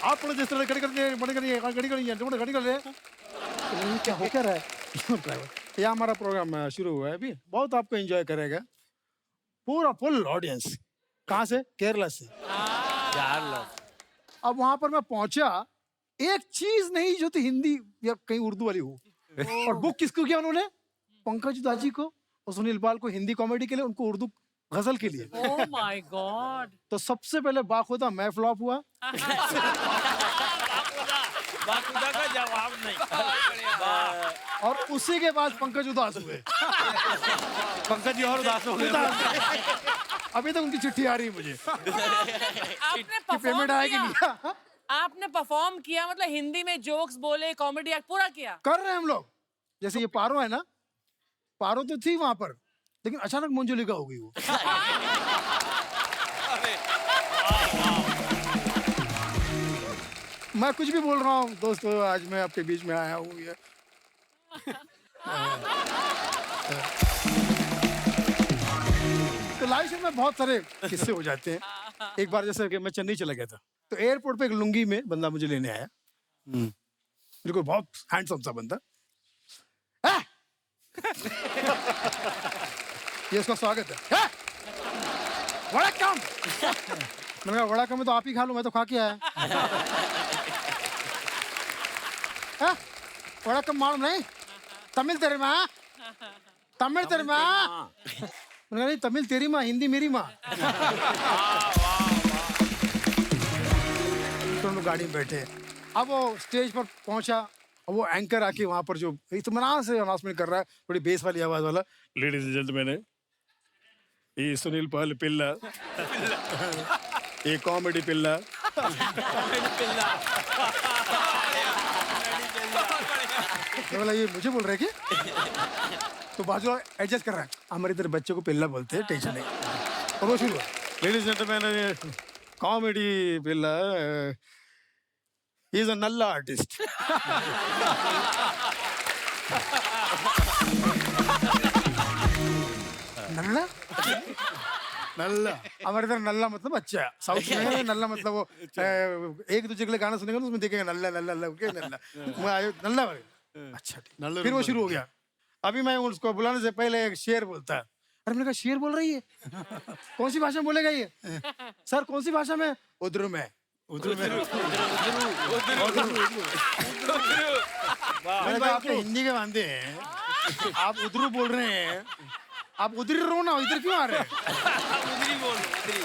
आप जिस तरह खड़े करते बड़े करिए खड़ी कर रहे हैं। क्या हो क्या रहा है? ड्राइवर, यह हमारा प्रोग्राम शुरू हुआ है अभी, बहुत आपको एंजॉय करेगा, पूरा फुल ऑडियंस। कहाँ से? केरला से। अब वहां पर मैं पहुंचा, एक चीज नहीं जो थी हिंदी या कहीं उर्दू वाली हो। और बुक किसको किया उन्होंने? पंकज उधा जी को और सुनील पाल को हिंदी कॉमेडी के लिए, उनको उर्दू गजल के लिए। Oh my God! तो सबसे पहले बाखुदा मैं फ्लॉप हुआ। बाखुदा का जवाब नहीं। और उसी के बाद पंकज उदास हुए। पंकज जी और उदास हो गए। अभी तक उनकी चिट्ठी आ रही है मुझे। आपने कि पेमेंट आएगी नहीं। आपने परफॉर्म किया, मतलब हिंदी में जोक्स बोले, कॉमेडी एक्ट पूरा किया। कर रहे हैं हम लोग। जैसे ये पारो है ना, पारो तो थी वहां पर, लेकिन अचानक मंजुलिका हो गई वो। मैं कुछ भी बोल रहा हूँ दोस्तों, आज मैं आपके बीच में आया हूँ। ये तो लाइफ में बहुत सारे किस्से हो जाते हैं। एक बार जैसे कि मैं चेन्नई चला गया था, तो एयरपोर्ट पे एक लुंगी में बंदा मुझे लेने आया। बिल्कुल बहुत हैंडसम सा बंदा। ये उसका स्वागत है। वड़कम। मैंने कहा वड़कम में तो आप ही खा लो, मैं तो खा के आया। वड़कम मालूम नहीं? तमिल तेरी माँ, तमिल तेरी माँ। मैंने कहा नहीं, तमिल तेरी माँ, हिंदी मेरी माँ। दोनों गाड़ी में बैठे, अब वो स्टेज पर पहुंचा, वो एंकर आके वहां पर जो इत्मीनान से अनाउंसमेंट कर रहा है, थोड़ी बेस वाली आवाज वाला, लेडीज एंड जेंटलमैन, ये सुनील पाल पिल्ला, ये कॉमेडी पिल्ला। बोला ये मुझे बोल रहे कि? तो बाजू एडजस्ट कर रहा है, हमारे इधर बच्चे को पिल्ला बोलते हैं, टेंशन नहीं। और वो शुरू, लेडीज एंड जेंटलमैन, कॉमेडी पिल्ला, he is a Nalla artist. नल्ला? नल्ला, हमारे इधर नल्ला मतलब अच्छा, साउथ में नल्ला मतलब वो एक दूसरे के लिए गाना सुनेगा तो उसमें देखेगा नल्ला नल्ला नल्ला, ओके नल्ला, मैं आयो नल्ला, अच्छा ठीक। फिर वो शुरू हो गया, अभी मैं उसको बुलाने से पहले एक शेर बोलता है। अरे मैंने कहा शेर बोल रही है? कौन सी भाषा में बोलेगा ये? सर कौन सी भाषा में? उधर में, उधर में। मैंने कहा आप तो हिंदी के बांधे हैं, आप उधर बोल रहे हैं, आप उधर रहो ना, इधर क्यों आ रहे हैं? उधरी बोल, उधरी।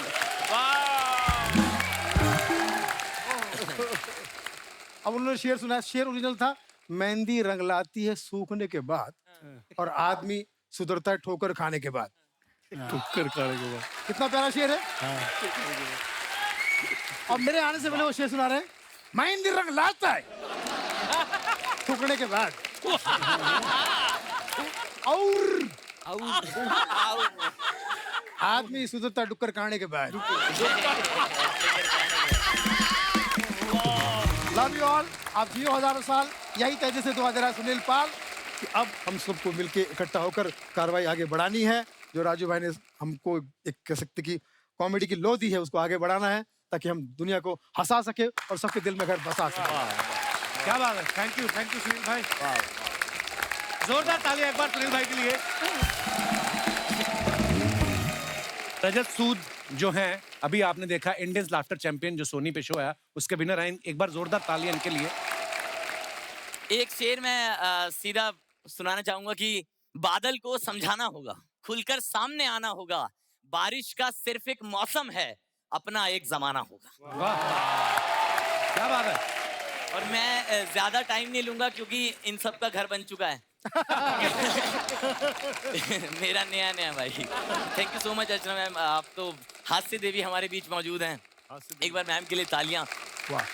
अब उन्होंने शेर सुनाया, शेर ओरिजिनल था, मेहंदी रंग लाती है सूखने के बाद, और आदमी सुधरता है ठोकर खाने के बाद। ठोकर खाने के बाद, कितना प्यारा शेर है। और मेरे आने से पहले वो शेर सुना रहे हैं, मेहंदी रंग लाता है ठोकने के बाद, और आदमी सुधरता डुक्कर खाने के बाद। लव यू ऑल, आप जियो हजारों साल, यही तेजी से दुआ दे रहा है सुनील पाल कि अब हम सबको मिलके इकट्ठा होकर कार्रवाई आगे बढ़ानी है। जो राजू भाई ने हमको एक कह सकते कि कॉमेडी की लो दी है, उसको आगे बढ़ाना है ताकि हम दुनिया को हंसा सके और सबके दिल में घर बसा सके। क्या बात है, थैंक यू सुनील भाई। जोरदार तालियां एक बार सुनील भाई के लिए। रजत सूद जो हैं, अभी आपने देखा इंडियन लाफ्टर चैंपियन जो सोनी पे शो है, उसके विनर हैं। एक बार जोरदार तालियां इनके लिए। एक शेर मैं सीधा सुनाना चाहूंगा कि बादल को समझाना होगा, खुलकर सामने आना होगा, बारिश का सिर्फ एक मौसम है, अपना एक जमाना होगा। वाह, क्या बात है। और मैं ज्यादा टाइम नहीं लूंगा क्योंकि इन सब का घर बन चुका है। मेरा नया नया भाई। Thank you so much Archana ma'am, आप तो हास्य देवी हमारे बीच मौजूद हैं। एक बार मैम के लिए तालियां। वाह।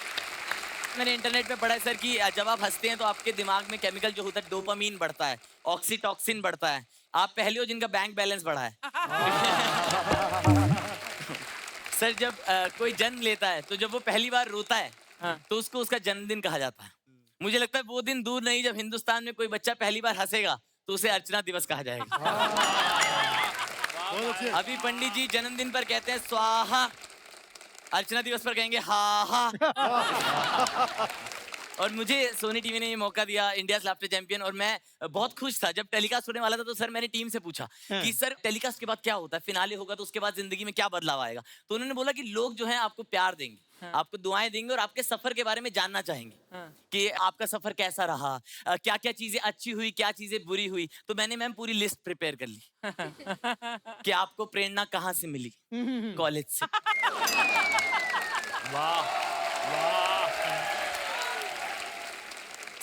मैंने इंटरनेट पे पढ़ा है सर कि जब आप हंसते हैं तो आपके दिमाग में केमिकल जो होता है डोपामीन बढ़ता है, ऑक्सीटॉक्सिन बढ़ता है। आप पहले हो जिनका बैंक बैलेंस बढ़ा है। सर जब कोई जन्म लेता है तो जब वो पहली बार रोता है तो उसको उसका जन्मदिन कहा जाता है। मुझे लगता है वो दिन दूर नहीं जब हिंदुस्तान में कोई बच्चा पहली बार हंसेगा तो उसे अर्चना दिवस कहा जाएगा। अभी पंडित जी जन्मदिन पर कहते हैं स्वाहा, अर्चना दिवस पर कहेंगे हा हा। और मुझे सोनी टीवी ने ये मौका दिया, इंडिया लाफ्टर चैंपियन, और मैं बहुत खुश था। जब टेलीकास्ट होने वाला था तो सर मैंने टीम से पूछा कि सर टेलीकास्ट के बाद क्या होता है, फिनाले होगा तो उसके बाद जिंदगी में क्या बदलाव आएगा। तो उन्होंने बोला कि लोग जो हैं आपको प्यार देंगे, आपको दुआएं देंगे और आपके सफर के बारे में जानना चाहेंगे कि आपका सफर कैसा रहा, क्या क्या चीजें अच्छी हुई, क्या चीजें बुरी हुई। तो मैंने मैम पूरी लिस्ट प्रिपेयर कर ली कि आपको प्रेरणा कहाँ से मिली। कॉलेज से। वाह वाह।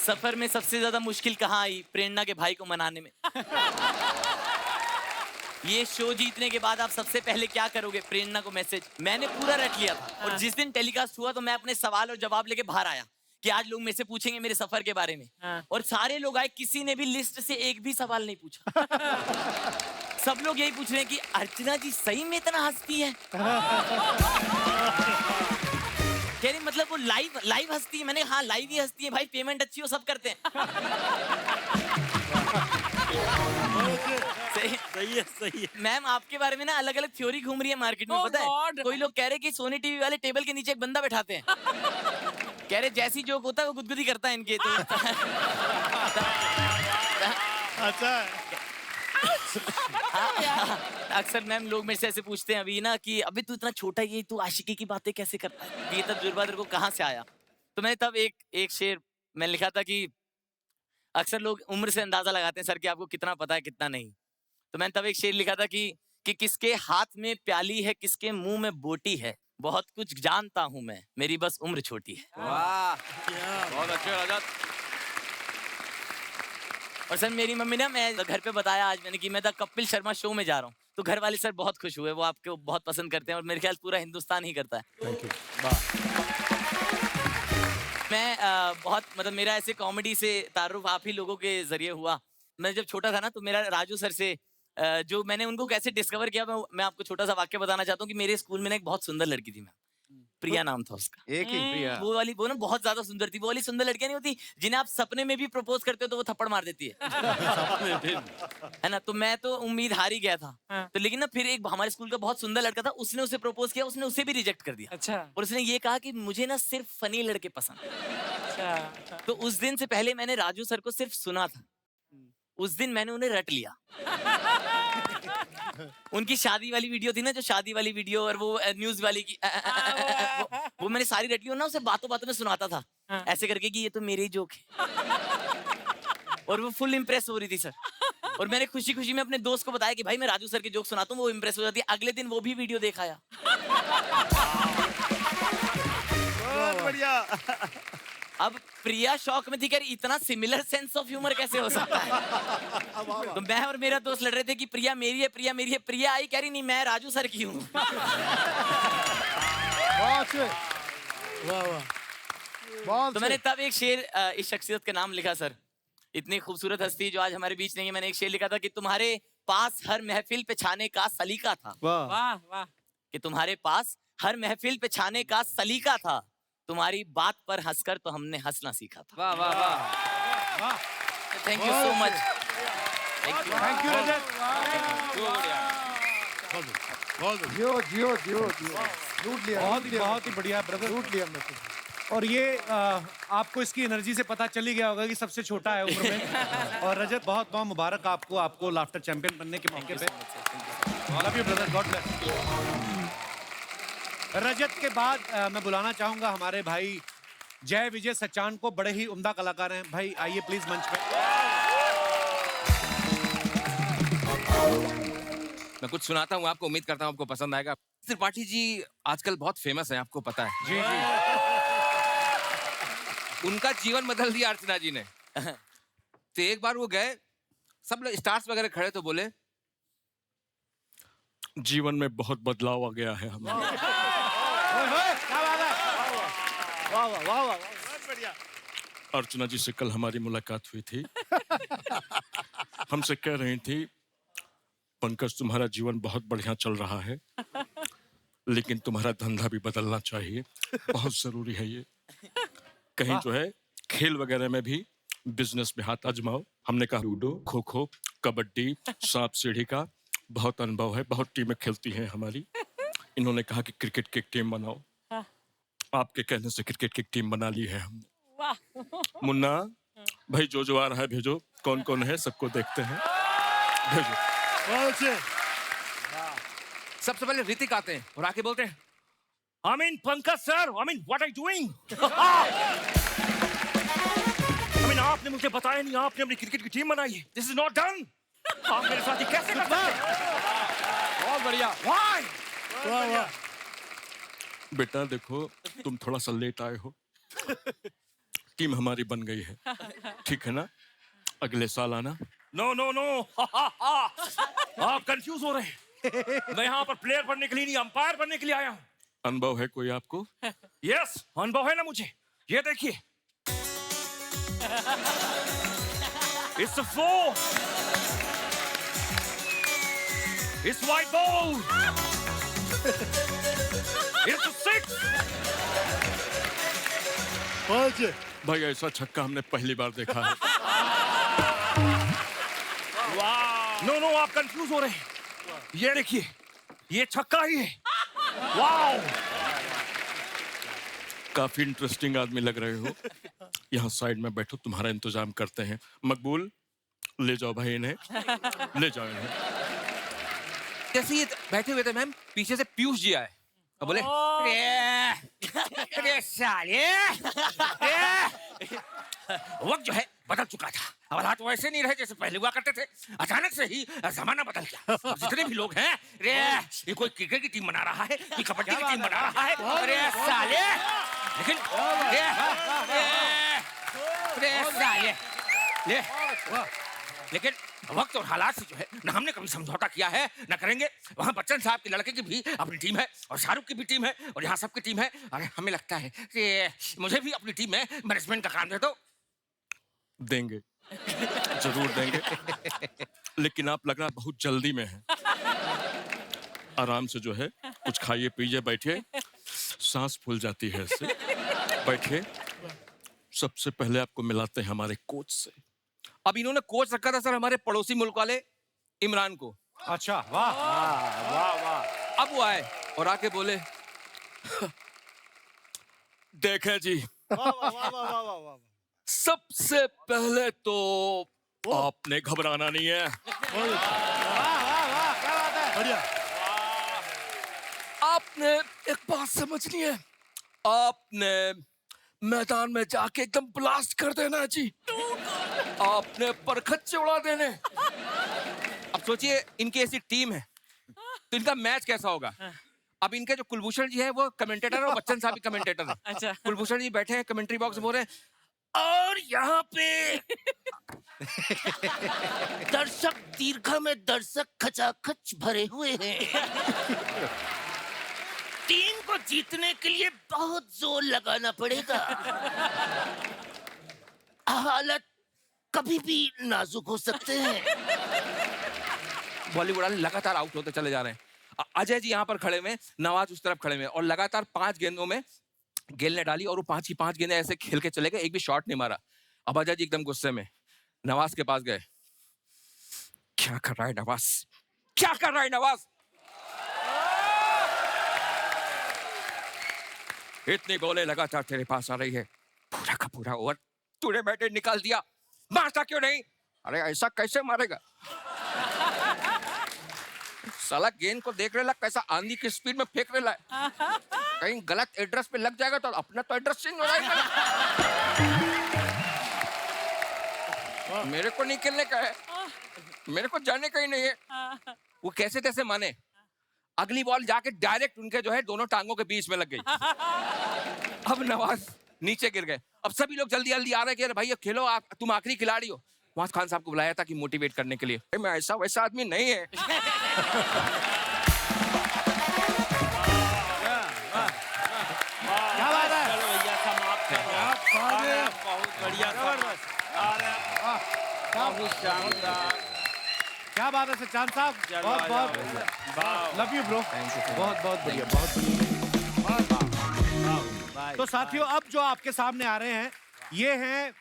सफर में सबसे ज्यादा मुश्किल कहाँ आई? प्रेरणा के भाई को मनाने में। ये शो जीतने के बाद आप सबसे पहले क्या करोगे? प्रेरणा को मैसेज। मैंने पूरा रट लिया था और जिस दिन टेलीकास्ट हुआ तो मैं अपने सवाल और जवाब लेके बाहर आया कि आज लोग मेरे से पूछेंगे मेरे सफर के बारे में। और सारे लोग आए, किसी ने भी लिस्ट से एक भी सवाल नहीं पूछा। सब लोग यही पूछ रहे हैं कि अर्चना जी सही में इतना हंसती है? कह रही मतलब वो लाइव हंसती है? मैंने हाँ लाइव ही हंसती है भाई, पेमेंट अच्छी हो सब करते हैं। सही सही है मैम आपके बारे में ना अलग अलग थ्योरी घूम रही है मार्केट में, Oh पता है? God! कोई लोग कह रहे कि सोनी टीवी वाले टेबल के नीचे एक बंदा बैठाते हैं। कह रहे जैसी जोक होता है वो गुदगुदी करता है इनके तो। अच्छा अक्सर मैम लोग मेरे से ऐसे पूछते हैं अभी ना कि अभी तू इतना छोटा ही है, तू आशिकी की बातें कैसे करता है, ये तजुर्बा तेरे को कहाँ से आया? तो मैंने तब एक शेर मैंने लिखा था कि अक्सर लोग उम्र से अंदाजा लगाते हैं सर कि आपको कितना पता है कितना नहीं। तो मैंने तब एक शेर लिखा था कि किसके हाथ में प्याली है, किसके मुंह में बोटी है, बहुत कुछ जानता हूं मैं, मेरी बस उम्र छोटी है। वाह बहुत अच्छे रजत। और सर मेरी मम्मी ने, मैं घर पे बताया आज मैंने कि मैं द कपिल शर्मा शो में जा रहा हूँ, तो घर वाले सर बहुत खुश हुए, वो आपको बहुत पसंद करते हैं और मेरे ख्याल पूरा हिंदुस्तान ही करता है। मैं बहुत मतलब मेरा ऐसे कॉमेडी से तारुफ आप ही लोगों के जरिए हुआ। मैं जब छोटा था ना तो मेरा राजू सर से जो मैंने उनको कैसे डिस्कवर किया, मैं आपको छोटा सा वाक्य बताना चाहता हूँ कि मेरे स्कूल में ना एक बहुत सुंदर लड़की थी, मैं प्रिया नाम था उसका। एक ही प्रिया। वो ना बहुत ज्यादा सुंदर थी। वो वाली सुंदर लड़कियां नहीं होती जिन्हें आप सपने में भी प्रपोज करते हो तो वो थप्पड़ मार देती है है ना? तो मैं तो उम्मीद हार ही गया था। तो लेकिन ना फिर एक हमारे स्कूल का बहुत सुंदर लड़का था, उसने उसे प्रपोज किया, उसने उसे भी रिजेक्ट कर दिया। अच्छा। और उसने ये कहा कि मुझे ना सिर्फ फनी लड़के पसंद है। अच्छा। तो उस दिन से पहले मैंने राजू सर को सिर्फ सुना था, उस दिन मैंने उन्हें रट लिया। उनकी शादी वाली वीडियो थी ना, जो शादी वाली वीडियो और वो न्यूज वाली की वो मैंने सारी रट ली और ना उसे बातों बातों में सुनाता था ऐसे करके कि ये तो मेरे ही जोक है। और वो फुल इम्प्रेस हो रही थी सर। और मैंने खुशी खुशी में अपने दोस्त को बताया कि भाई मैं राजू सर के जोक सुनाता हूँ, वो इम्प्रेस हो जाती है। अगले दिन वो भी वीडियो देख आया। बहुत बढ़िया। अब प्रिया शौक में थी कि इतना सिमिलर सेंस ऑफ ह्यूमर कैसे हो सकता है। तो मैं और मेरा दोस्त लड़ रहे थे कि प्रिया मेरी है, प्रिया मेरी है। प्रिया आई कह रही नहीं मैं राजू सर की हूँ। तो मैंने तब एक शेर इस शख्सियत का नाम लिखा सर, इतनी खूबसूरत हस्ती जो आज हमारे बीच नहीं है। मैंने एक शेर लिखा था कि तुम्हारे पास हर महफिल पे छाने का सलीका था। वाह वाह। कि तुम्हारे पास हर महफिल पे छाने का सलीका था, तुम्हारी बात पर हंसकर तो हमने हंसना सीखा था। वाह वाह वाह। Thank you so much. Thank you Rajat. जियो जियो जियो जियो लूट लिया, बहुत ही बढ़िया ब्रदर, लूट लिया मैं तो। और ये आपको इसकी एनर्जी से पता चल ही गया होगा कि सबसे छोटा है उम्र में। और रजत बहुत बहुत मुबारक आपको लाफ्टर चैंपियन बनने के मौके पे। Love you brother, god bless. Rajat के बाद मैं बुलाना चाहूंगा हमारे भाई जय विजय सचान को, बड़े ही उम्दा कलाकार हैं। भाई आइए प्लीज मंच पे। मैं कुछ सुनाता हूँ आपको, उम्मीद करता हूँ आपको पसंद आएगा। त्रिपाठी जी आजकल बहुत फेमस हैं, आपको पता है। जी जी। उनका जीवन बदल दिया अर्चना जी ने। तो एक बार वो गए, सब लोग स्टार्स वगैरह खड़े तो बोले जीवन में बहुत बदलाव आ गया है हमारे। अर्चना जी से कल हमारी मुलाकात हुई थी। हमसे कह रही थी पंकज तुम्हारा जीवन बहुत बढ़िया चल रहा है, लेकिन तुम्हारा धंधा भी बदलना चाहिए, बहुत जरूरी है ये। कहीं जो है खेल वगैरह में भी बिजनेस में हाथ आजमाओ। हमने कहा लूडो, खो खो, कबड्डी, सांप सीढ़ी का बहुत अनुभव है, बहुत टीमें खेलती हैं हमारी। इन्होंने कहा कि क्रिकेट की एक टीम बनाओ। आपके कहने से क्रिकेट की एक टीम बना ली है हमने। मुन्ना भाई जो आ रहा है भेजो, कौन कौन है सबको देखते हैं, भेजो। सबसे पहले ऋतिक आते हैं और आके बोलते हैं I mean, Pankaj sir, I mean, what are you doing? I mean, आपने मुझे बताया नहीं, आपने अपनी क्रिकेट की टीम बनाई है। This is not done. आप मेरे साथ ये कैसे कर सकते हैं? बहुत बढ़िया। Why? बेटा देखो तुम थोड़ा सा लेट आए हो, टीम हमारी बन गई है, ठीक है ना? अगले साल आना। No, no, no. आप कंफ्यूज हो रहे हैं। मैं यहाँ पर प्लेयर बनने के लिए नहीं, अंपायर बनने के लिए आया हूँ। अनुभव है कोई आपको? यस, अनुभव है ना मुझे। ये देखिए, It's a 4. It's white ball. It's a 6. भाई ऐसा छक्का हमने पहली बार देखा है। Wow. नो आप कंफ्यूज हो रहे हैं। ये देखिए, ये छक्का ही है। वाओ, काफी इंटरेस्टिंग आदमी लग रहे हो। यहाँ साइड में बैठो, तुम्हारा इंतजाम करते हैं। मकबूल, ले जाओ भाई इन्हें, ले जाओ इन्हें। जैसे ये बैठे हुए थे मैम, पीछे से पीयूष जी आए और बोले, अरे साले, वक्त जो है बदल चुका था। अब हालात वैसे नहीं रहे जैसे पहले हुआ करते थे। अचानक से ही जमाना बदल गया। अब जितने भी लोग हैं, रे ये कोई क्रिकेट की टीम बना रहा है, कोई कबड्डी की टीम बना रहा है। अरे साले, लेकिन साले, लेकिन वक्त और हालात से जो है ना हमने कभी समझौता किया है ना करेंगे। वहाँ बच्चन साहब के लड़के की भी अपनी टीम है और शाहरुख की भी टीम है और यहाँ सबकी टीम है। अरे हमें लगता है कि मुझे भी अपनी टीम में मैनेजमेंट का काम दे दो। देंगे, जरूर देंगे, लेकिन आप लग रहा बहुत जल्दी में है। आराम से जो है कुछ खाइए पीजिए, बैठिए, सांस फूल जाती है इससे। बैठिए। सबसे पहले आपको मिलाते हैं हमारे कोच से। अब इन्होंने कोच रखा था सर हमारे पड़ोसी मुल्क वाले इमरान को। अच्छा, वाह वाह वाह। अब वो आए और आके बोले, देखें जी, सबसे पहले तो आपने घबराना नहीं है। बढ़िया। आपने एक बात समझनी है, आपने मैदान में जाके एकदम ब्लास्ट कर देना है जी। आपने परखच्चे उड़ा देने। अब सोचिए इनकी ऐसी टीम है तो इनका मैच कैसा होगा। अब इनके जो कुलभूषण जी है वो कमेंटेटर है और बच्चन साहब भी कमेंटेटर है। अच्छा। कुलभूषण जी बैठे हैं कमेंट्री बॉक्स में बोल रहे हैं, और यहाँ पे दर्शक दीर्घा में दर्शक खचाखच भरे हुए हैं। टीम को जीतने के लिए बहुत जोर लगाना पड़ेगा। हालत कभी भी नाजुक हो सकते हैं। बॉलीवुड वाले लगातार आउट होते चले जा रहे हैं। अजय जी यहाँ पर खड़े हुए, नवाज उस तरफ खड़े हुए और लगातार 5 गेंदों में गेल ने डाली और वो 5 की 5 गेंदें ऐसे खेल के चले गए, एक भी शॉट नहीं मारा। अब अजय जी एकदम गुस्से में नवाज के पास गए। क्या कर रहा है नवाज, क्या कर रहा है नवाज? इतनी बॉलें लगातार तेरे पास आ रही है, पूरा का पूरा ओवर तूने बैटे निकाल दिया, मारता क्यों नहीं? अरे ऐसा कैसे मारेगा? साला गेंद को देख रहे कैसा आंधी की स्पीड में फेंक रहा है, कहीं गलत एड्रेस पे लग जाएगा तो अपना तो एड्रेस चेंज हो जाएगा। मेरे को नहीं खेलने का है, मेरे को जाने का ही नहीं है। वो कैसे तैसे माने, अगली बॉल जाके डायरेक्ट उनके जो है दोनों टांगों के बीच में लग गई। अब नवाज नीचे गिर गए। अब सभी लोग जल्दी जल्दी आ रहे हैं कि भाई खेलो, तुम आखिरी खिलाड़ी हो। वहां खान साहब को बुलाया था कि मोटिवेट करने के लिए। मैं ऐसा वैसा आदमी नहीं है। क्या बात है? चलो भैया समाप्त करो। बहुत बढ़िया, बहुत शानदार। क्या बात है सच्चान साहब, बहुत बहुत लव यू ब्रो, बहुत बहुत बढ़िया, बहुत बढ़िया। तो साथियों अब जो आपके सामने आ रहे हैं ये हैं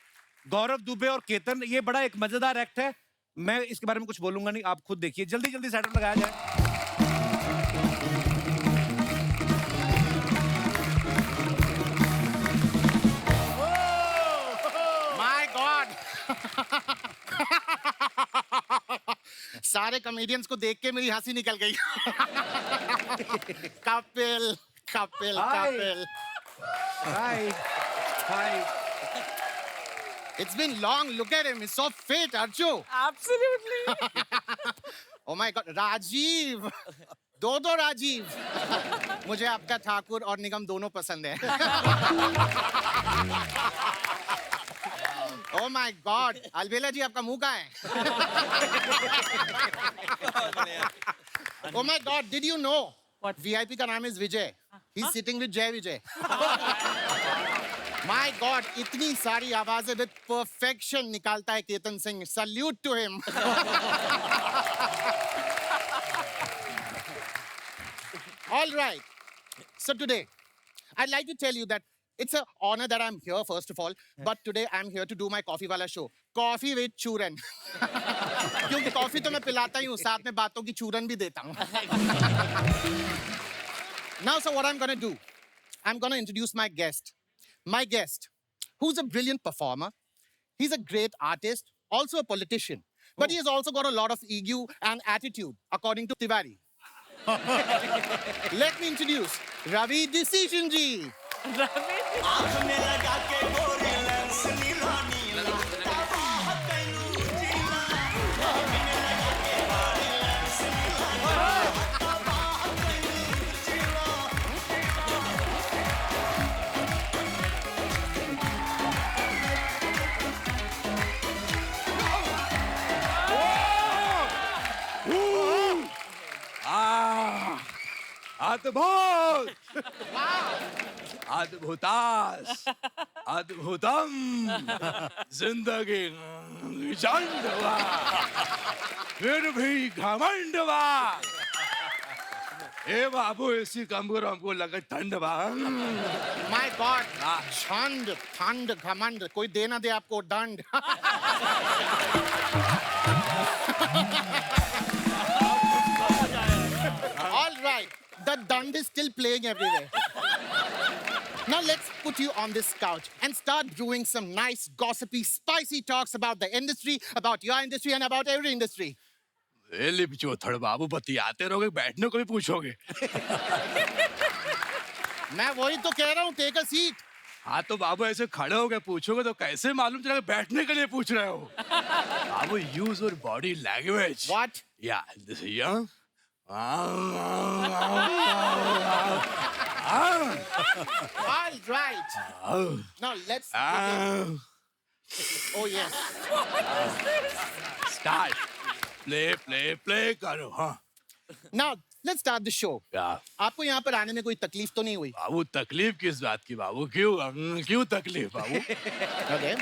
गौरव दुबे और केतन। ये बड़ा एक मजेदार एक्ट है, मैं इसके बारे में कुछ बोलूंगा नहीं, आप खुद देखिए। जल्दी जल्दी सेटअप लगाया जाए। My God. सारे कॉमेडियंस को देख के मेरी हंसी निकल गई। कपिल कपिल कपिल। हाय हाय। It's been long. Look at him. He's so fit, Arju. Absolutely. Oh my God. Rajiv. दो राजीव। मुझे आपका ठाकुर और निगम दोनों पसंद है। Oh my God. अलबेला जी आपका मुंह कहाँ है? Oh my God. Did you know? What? VIP का नाम is Vijay. He's sitting with Jay Vijay. My God, इतनी सारी आवाजें with perfection निकालता है Ketan Singh. Salute to him. All right. So today, I'd like to tell you that It's an honor that I'm here, first of all. But today I'm here to do my Coffee Wala show. Coffee with chooran. क्योंकि कॉफी तो मैं पिलाता ही हूँ, साथ में बातों की चूरन भी देता हूँ. Now, so what I'm going to do, I'm going to introduce my guest. My guest, who's a brilliant performer. He's a great artist, also a politician. But he has also got a lot of ego and attitude, according to Tiwari. Let me introduce Ravi Decision Ji. अद्भुत अद्भुतास अद्भुतम जिंदगी झंडवा फिर भी घमंडवा ए बाबू ऐसी कम करो हमको लगे ठंड बा My God, ठंड ठंड घमंड कोई दे ना दे आपको दंड. All right, the dund is still playing everywhere. Now let's put you on this couch and start brewing some nice, gossipy, spicy talks about the industry, about your industry, and about every industry. एली पिछोथड़ बाबू बतियाते रहोगे बैठने को भी पूछोगे मैं वही तो कह रहा हूँ, टेक अ सीट. हाँ तो बाबू ऐसे खड़े हो गए पूछोगे तो कैसे मालूम चलेगा बैठने के लिए पूछ रहे हो बाबू use your body language What? या दिस या All right. Now let's begin. Oh yes. Start play करो हाँ Now let's start the show. या आपको यहाँ पर आने में कोई तकलीफ तो नहीं हुई? बाबू तकलीफ किस बात की बाबू क्यों तकलीफ बाबू Okay.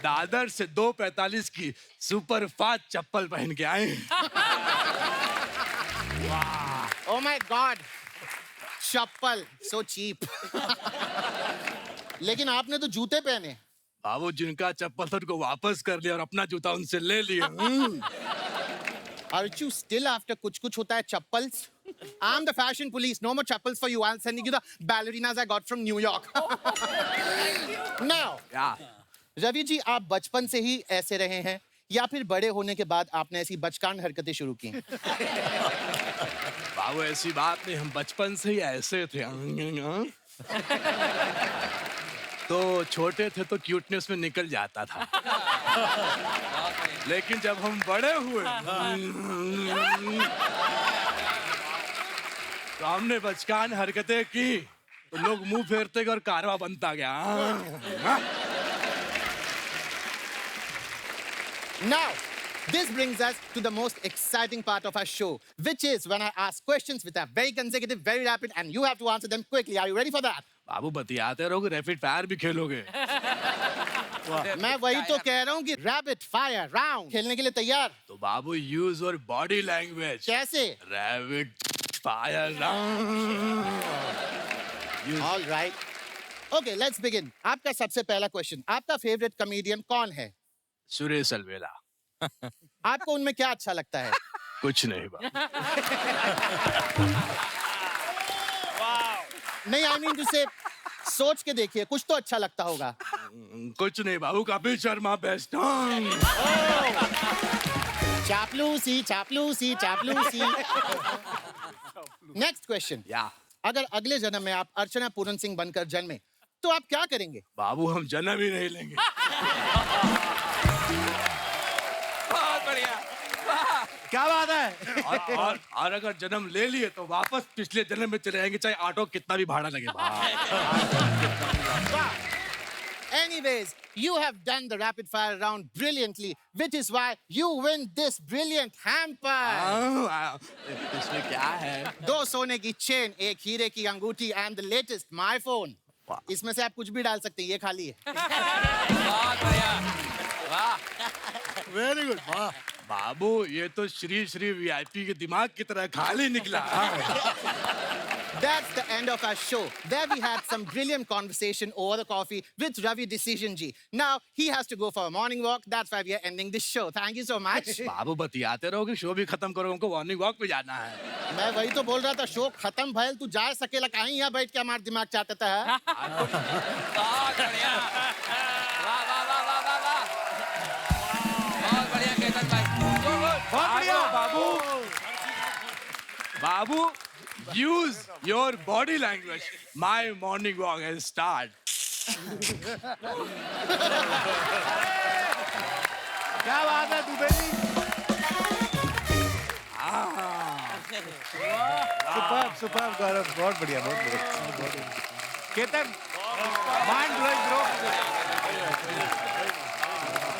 दादर से 2:45 की सुपर फास्ट चप्पल पहन के आए Oh my God. Chappal so cheap. लेकिन आपने तो जूते पहने. बाबू जिनका चप्पल था उनको वापस कर लिया और अपना जूता उनसे ले लिया Aren't you still after कुछ होता है chappals? I'm the fashion police. No more chappals for you. I'm sending you the ballerinas I got from New York. Now, Ravi ji, आप बचपन से ही ऐसे रहे हैं या फिर बड़े होने के बाद आपने ऐसी बचकान हरकतें शुरू की? बाबू ऐसी बात नहीं हम बचपन से ही ऐसे थे तो छोटे थे तो क्यूटनेस में निकल जाता था लेकिन जब हम बड़े हुए तो हमने बचकान हरकतें की तो लोग मुंह फेरते गए और कारवा बनता गया Now, this brings us to the most exciting part of our show, which is when I ask questions which are very consecutive, very rapid, and you have to answer them quickly. Are you ready for that? बाबू बतियाते रहोगे रैपिड फायर भी खेलोगे मैं वही तो कह रहा हूँ कि रैपिड फायर राउंड खेलने के लिए तैयार? तो बाबू यूज और बॉडी लैंग्वेज कैसे? Rapid fire round All right. Okay, let's begin. आपका सबसे पहला क्वेश्चन, आपका फेवरेट कॉमेडियन कौन है? सुरेश अलवेला आपको उनमें क्या अच्छा लगता है? कुछ नहीं बाबू नहीं, I mean to say, सोच के देखिए, कुछ तो अच्छा लगता होगा. कुछ नहीं बाबू कपिल शर्मा बेस्ट चापलूसी चापलूसी चापलूसी. Next question. अगर अगले जन्म में आप अर्चना पूरन सिंह बनकर जन्मे तो आप क्या करेंगे? बाबू हम जन्म ही नहीं लेंगे बहुत बढ़िया क्या बात है और अगर जन्म ले लिए तो वापस पिछले जन्म में चले जाएंगे चाहे ऑटो कितना भी भाड़ा लगे Anyways, you have done the rapid fire round brilliantly, which is why you win this brilliant hamper. इसमें क्या है? 2 सोने की चेन, 1 हीरे की अंगूठी and the latest my phone. इसमें से आप कुछ भी डाल सकते हैं, ये खाली है. बहुत बढ़िया वाह वेरी गुड वाह बाबू ये तो श्री श्री वीआईपी के दिमाग की तरह खाली निकला That's the end of our show. There we had some brilliant conversation over the coffee with Ravi Decision Ji. Now he has to go for a morning walk. That's why we are ending this show. Thank you so much. बाबू बतियाते रहो कि शो भी खत्म करो, हमको मॉर्निंग वॉक पे जाना है। मैं वही तो बोल रहा था, शो खत्म भइल, तू जा सकेला काहे यहाँ बैठ के हमार दिमाग चाटता है? बहुत बढ़िया, वाह वाह वाह वाह वाह वाह, बहुत बढ़िया केतन भाई, बहुत बढ़िया बाबू। बाबू, use your body language. My morning walk has started. क्या बात है दुबे जी। सुपर गौरव, बहुत बढ़िया, बहुत बढ़िया। Ketan mind blowing bro.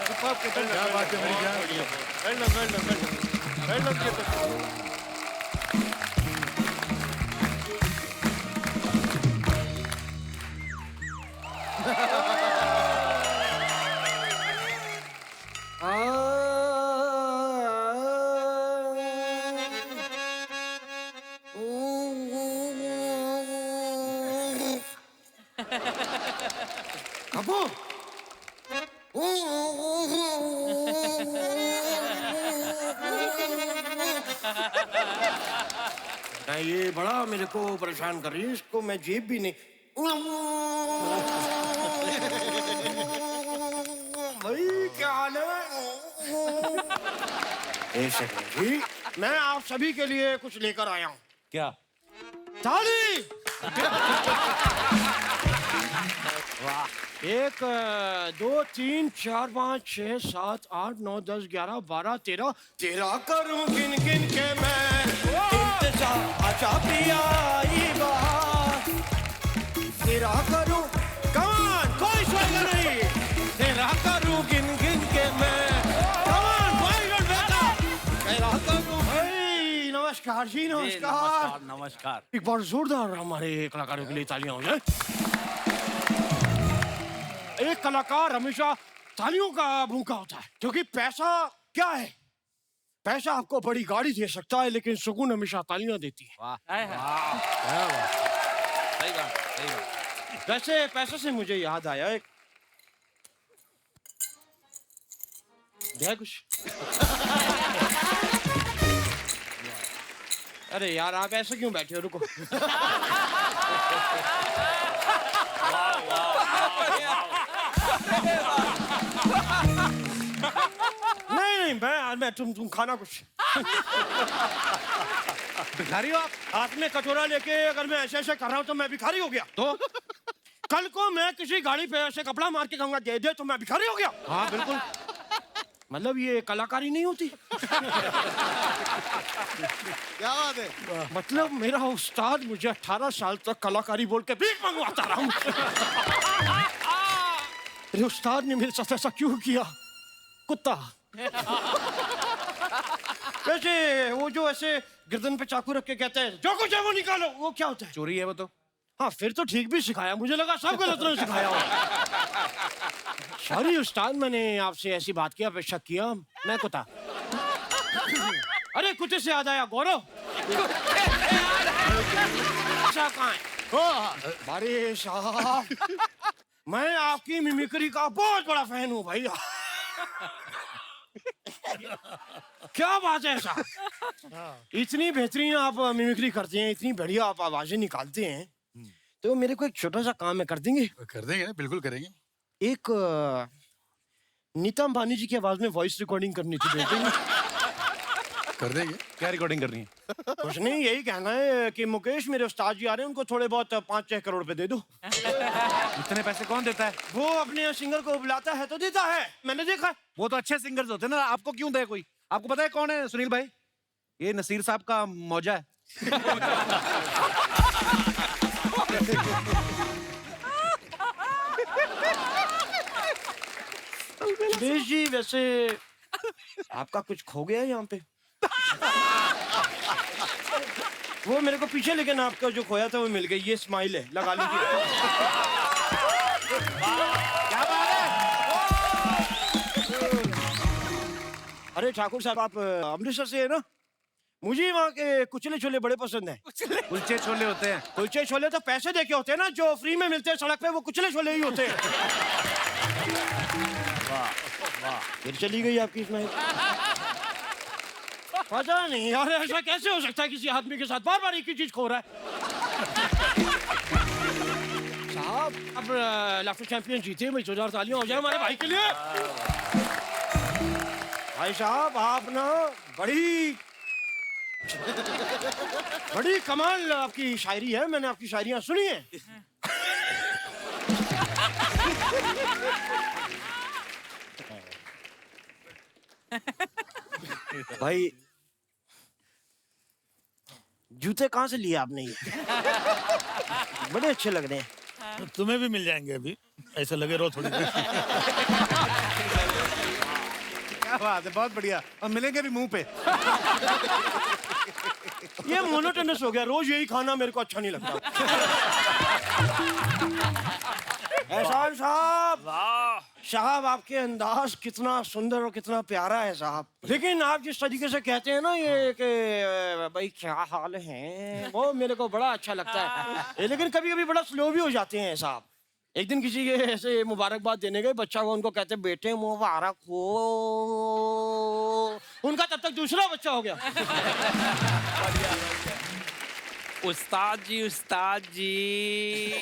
Super Ketan, क्या बात है मेरी जान। Well done Ketan. ये बड़ा मेरे को परेशान कर रही है, इसको मैं जेब भी नहीं। भाई क्या हाल है? एक सेकंड जी, मैं आप सभी के लिए कुछ लेकर आया हूँ। क्या? थाली। वाह। 1 2 3 4 5 6 7 8 9 10 11 12 13 करूं गिन गिन के मैं इंतजार। अच्छा पिया ये बात तेरा करूं, कमान कोई सोएगा नहीं, तेरा करूं गिन गिन के मैं, कमान कोई नहीं बेटा, तेरा करूं। भाई नमस्कार जी, नमस्कार नमस्कार। एक बार जोरदार हमारे कलाकारों के लिए तालियां हो जाए। एक कलाकार हमेशा तालियों का भूखा होता है, क्योंकि पैसा क्या है? पैसा आपको बड़ी गाड़ी दे सकता है, लेकिन सुकून हमेशा तालियां देती है। वाह। सही बात। वैसे पैसे से मुझे याद आया, एक दिया कुछ। अरे यार आप ऐसे क्यों बैठे हो, रुको। नहीं मैं तुम खाना कुछ। भिखारी हो आप? हाथ में कटोरा लेके अगर मैं ऐसे ऐसे कर रहा हूँ तो मैं भिखारी हो गया? तो कल को मैं किसी गाड़ी पे ऐसे कपड़ा मार के कहूंगा दे दे, तो मैं भिखारी हो गया? हाँ बिल्कुल। मतलब ये कलाकारी नहीं होती। क्या बात है? मतलब मेरा उस्ताद मुझे 18 साल तक कलाकारी बोल के भीख मंगवाता रहा। मेरे उस्ताद ने मेरे साथ ऐसा क्यों किया? कुत्ता। वैसे वो जो ऐसे गर्दन पे चाकू रख के कहते हैं जो कुछ है वो निकालो, वो क्या होता है? चोरी है वो तो। हाँ फिर तो ठीक भी सिखाया, मुझे लगा सब गलत ने सिखाया हो। सॉरी उस्ताद, मैंने आपसे ऐसी बात की अपेक्षा किया, मैं कुत्ता। अरे कुत्ते से याद आया, गौरव कहाँ है? अरे साहब मैं आपकी मिमिक्री का बहुत बड़ा फैन हूँ भैया। क्या बात है साहब, इतनी बेहतरीन आप मिमिक्री करते हैं, इतनी बढ़िया आप आवाजें निकालते हैं, तो मेरे को एक छोटा सा काम है, कर देंगे? कर देंगे ना, बिल्कुल करेंगे। एक नीता अंबानी जी की आवाज में वॉइस रिकॉर्डिंग करनी थी, भेज देंगे? कर देंगे। क्या रिकॉर्डिंग करनी है? कुछ नहीं, यही कहना है कि मुकेश मेरे उस्ताद जी आ रहे हैं, उनको थोड़े बहुत 5-6 करोड़ रुपए दे दो। इतने पैसे कौन देता है? वो अपने सिंगर को बुलाता है तो देता है, मैंने देखा है। वो तो अच्छे सिंगर्स होते हैं ना, आपको क्यों दे कोई? आपको पता है कौन है सुनील भाई? ये नसीर साहब का मौजा है। सुरेश जी वैसे आपका कुछ खो गया है यहाँ पे? वो मेरे को पीछे, लेकिन आपका जो खोया था वो मिल गई। ये स्माइल है, लगा लीजिए। क्या बात है? अरे ठाकुर साहब आप अमृतसर से है ना? मुझे वहाँ के कुचले छोले बड़े पसंद हैं। कुलचे छोले होते हैं। कुलचे छोले तो पैसे देके होते हैं ना, जो फ्री में मिलते हैं सड़क पे, वो कुचले छोले ही होते हैं। वाह, फिर चली गई आपकी इसमें। पता नहीं यार, ऐसा कैसे हो सकता है किसी आदमी के साथ बार बार एक ही चीज खो रहा है। साहब, अब लाफ्टर चैंपियन जीते, भाई जोरदार तालियां हो जाए हमारे भाई के लिए। भाई साहब, आप ना बड़ी कमाल आपकी शायरी है, मैंने आपकी शायरियां सुनी है। भाई, जूते कहाँ से लिए आपने ये? बड़े अच्छे लग रहे हैं। तुम्हें भी मिल जाएंगे अभी, ऐसे लगे रहो थोड़ी देर। क्या बात है, बहुत बढ़िया। और मिलेंगे भी मुंह पे। ये मोनोटोनस हो गया, रोज यही खाना मेरे को अच्छा नहीं लगता। एहसान साहब, साहब आपके अंदाज कितना सुंदर और कितना प्यारा है साहब। लेकिन आप जिस तरीके से कहते हैं ना ये कि भाई क्या हाल है, वो मेरे को बड़ा अच्छा लगता है। लेकिन कभी कभी बड़ा स्लो भी हो जाते हैं साहब। एक दिन किसी के ऐसे मुबारकबाद देने गए, बच्चा को उनको कहते बेटे मुबारक हो, उनका तब तक दूसरा बच्चा हो गया। उस्ताद जी, उस्ताद जी,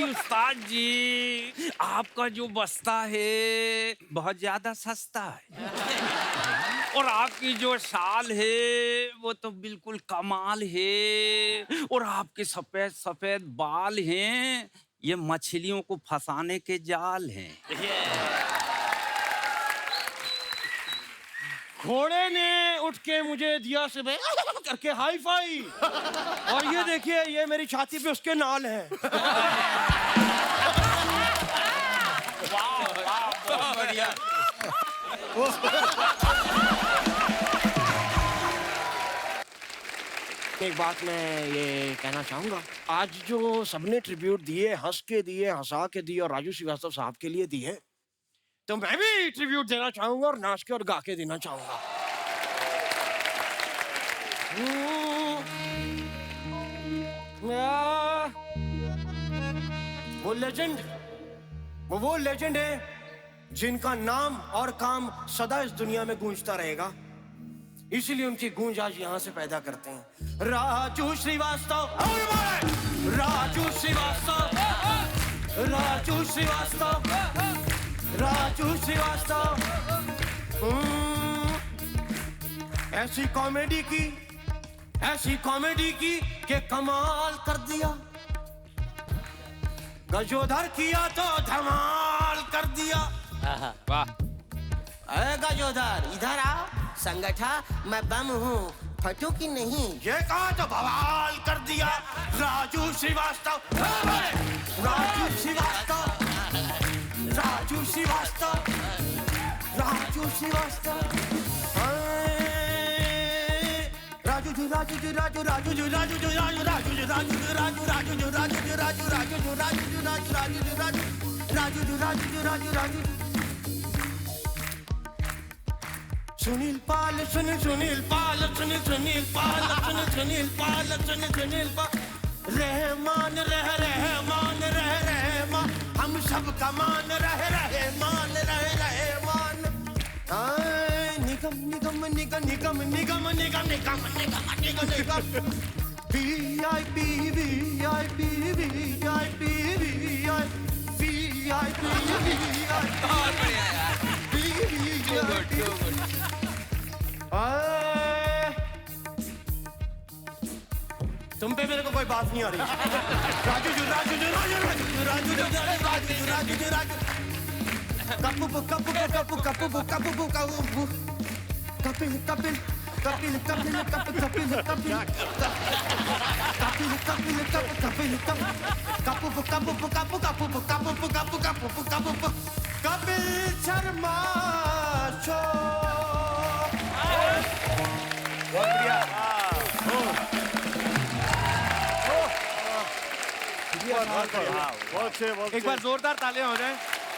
उस्ताद जी, आपका जो बस्ता है बहुत ज्यादा सस्ता है, और आपकी जो शाल है वो तो बिल्कुल कमाल है, और आपके सफेद सफेद बाल हैं, ये मछलियों को फंसाने के जाल हैं। घोड़े ने उठ के मुझे दिया सुबह करके हाई फाई, और ये देखिए ये मेरी छाती पे उसके नाल है। बहुत बढ़िया। एक बात मैं ये कहना चाहूंगा, आज जो सबने ट्रिब्यूट दिए, हंस के दिए, हंसा के दिए, और राजू श्रीवास्तव साहब के लिए दिए, तो मैं भी ट्रिब्यूट देना चाहूंगा और नाच के और गा के देना चाहूंगा। वो लेजेंड है जिनका नाम और काम सदा इस दुनिया में गूंजता रहेगा, इसीलिए उनकी गूंज आज यहाँ से पैदा करते हैं। राजू श्रीवास्तव, राजू श्रीवास्तव, राजू श्रीवास्तव, राजू श्रीवास्तव। ऐसी कॉमेडी की के कमाल कर दिया, गजोधर किया तो धमाल कर दिया। वाह। गजोधर इधर आओ, संगठा मैं बम हूँ, फटू की नहीं, ये कहा तो बवाल कर दिया। राजू श्रीवास्तव, राजू श्रीवास्तव, राजू श्रीवास्तव, राजू श्रीवास्तव, राजू जी राजू जी राजू राजू जी राजू जी राजू राजू जी राजू जी राजू राजू जी राजू जी राजू राजू जी राजू जी राजू राजू जी राजू राजू जी राजू जी राजू राजू। सुनील पाल, सुनील पाल, सुनील पाल, सुनील पाल, सुनील पाल, रहमान रहमान रहमान, हम सब का मान रहमान रहमान। निगम निगम निगम निगम निगम निगम निगम निगम निगम निगम, VIP VIP VIP VIP बहुत बढ़िया यार। तुम पे मेरे को कोई बात नहीं आ रही। राजू जी राजू जी राजू राजू राजू राजू राजू राजू राजू कपू कपू कपू कपू कपू कपू कपिल कपिल कपिल कपिल कपिल कपिल कपिल कपिल कपिल कपिल कपू कपू कपू कपू कपू कपू कपू कपू कपिल शर्मा शो। बहुत बढ़िया। बहुत अच्छे, बहुत एक बार जोरदार तालियां हो जाएं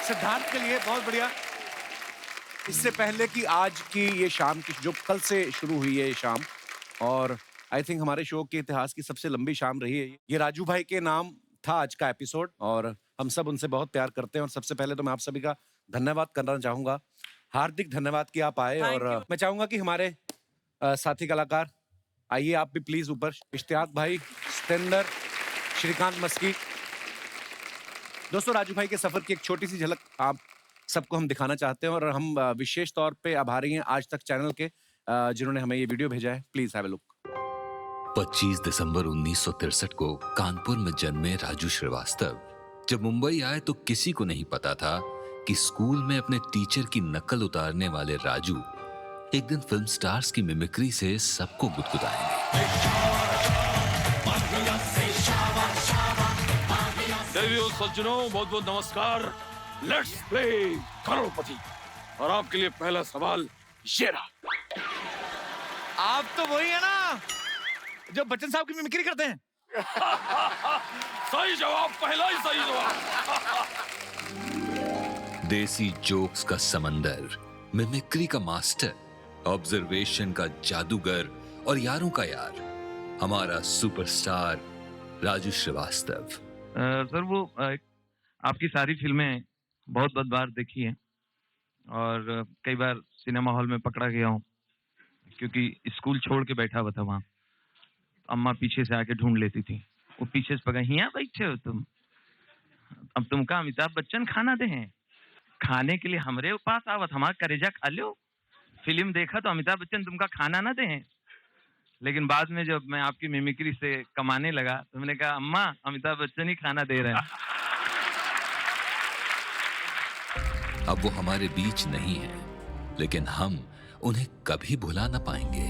सिद्धार्थ के लिए, बहुत बढ़िया। इससे पहले कि आज की ये शाम की जो कल से शुरू हुई है ये शाम, और आई थिंक हमारे शो के इतिहास की सबसे लंबी शाम रही है ये राजू भाई के नाम था आज का एपिसोड, और हम सब उनसे बहुत प्यार करते हैं। और सबसे पहले तो मैं आप सभी का धन्यवाद करना चाहूंगा, हार्दिक धन्यवाद कि आप आए। और मैं चाहूंगा कि हमारे साथी कलाकार आइए आप भी प्लीज ऊपर। इश्तियाक भाई, सतेंद्र, श्रीकांत मस्की। दोस्तों, राजू भाई के सफर की एक छोटी सी झलक आप सबको हम दिखाना चाहते हैं, और हम विशेष तौर पे आभारी हैं आज तक चैनल के जिन्होंने हमें ये वीडियो भेजा है। Please have a look. 25 दिसंबर 1963 को कानपुर में जन्मे राजू श्रीवास्तव जब मुंबई आए तो किसी को नहीं पता था कि स्कूल में अपने टीचर की नकल उतारने वाले राजू एक दिन फिल्म स्टार्स की मिमिक्री से सबको गुदगुदाएंगे। देवियों सज्जनों, बहुत बहुत नमस्कार। लेट्स प्ले करोड़पति। और आपके लिए पहला सवाल ये रहा। आप तो वही है ना जो बच्चन साहब की मिमिक्री करते हैं? सही जवाब, पहला ही सही जवाब। देसी जोक्स का समंदर, मिमिक्री का मास्टर, ऑब्जर्वेशन का जादूगर और यारों का यार, हमारा सुपरस्टार राजू श्रीवास्तव। सर, वो आपकी सारी फिल्में बहुत बार देखी हैं और कई बार सिनेमा हॉल में पकड़ा गया हूँ, क्योंकि स्कूल छोड़ के बैठा हुआ था वहाँ। अम्मा पीछे से आके ढूंढ लेती थी, वो पीछे से पकड़ा, यहाँ बैठे हो तुम, अब तुमका अमिताभ बच्चन खाना दे हैं, खाने के लिए हमरे पास आवत, हमारा करेजा खा लो। फिल्म देखा तो अमिताभ बच्चन तुमका खाना ना दे हैं। लेकिन बाद में जब मैं आपकी मिमिक्री से कमाने लगा तो मैंने कहा अम्मा अमिताभ बच्चन ही खाना दे रहे हैं। अब वो हमारे बीच नहीं है, लेकिन हम उन्हें कभी भुला ना पाएंगे।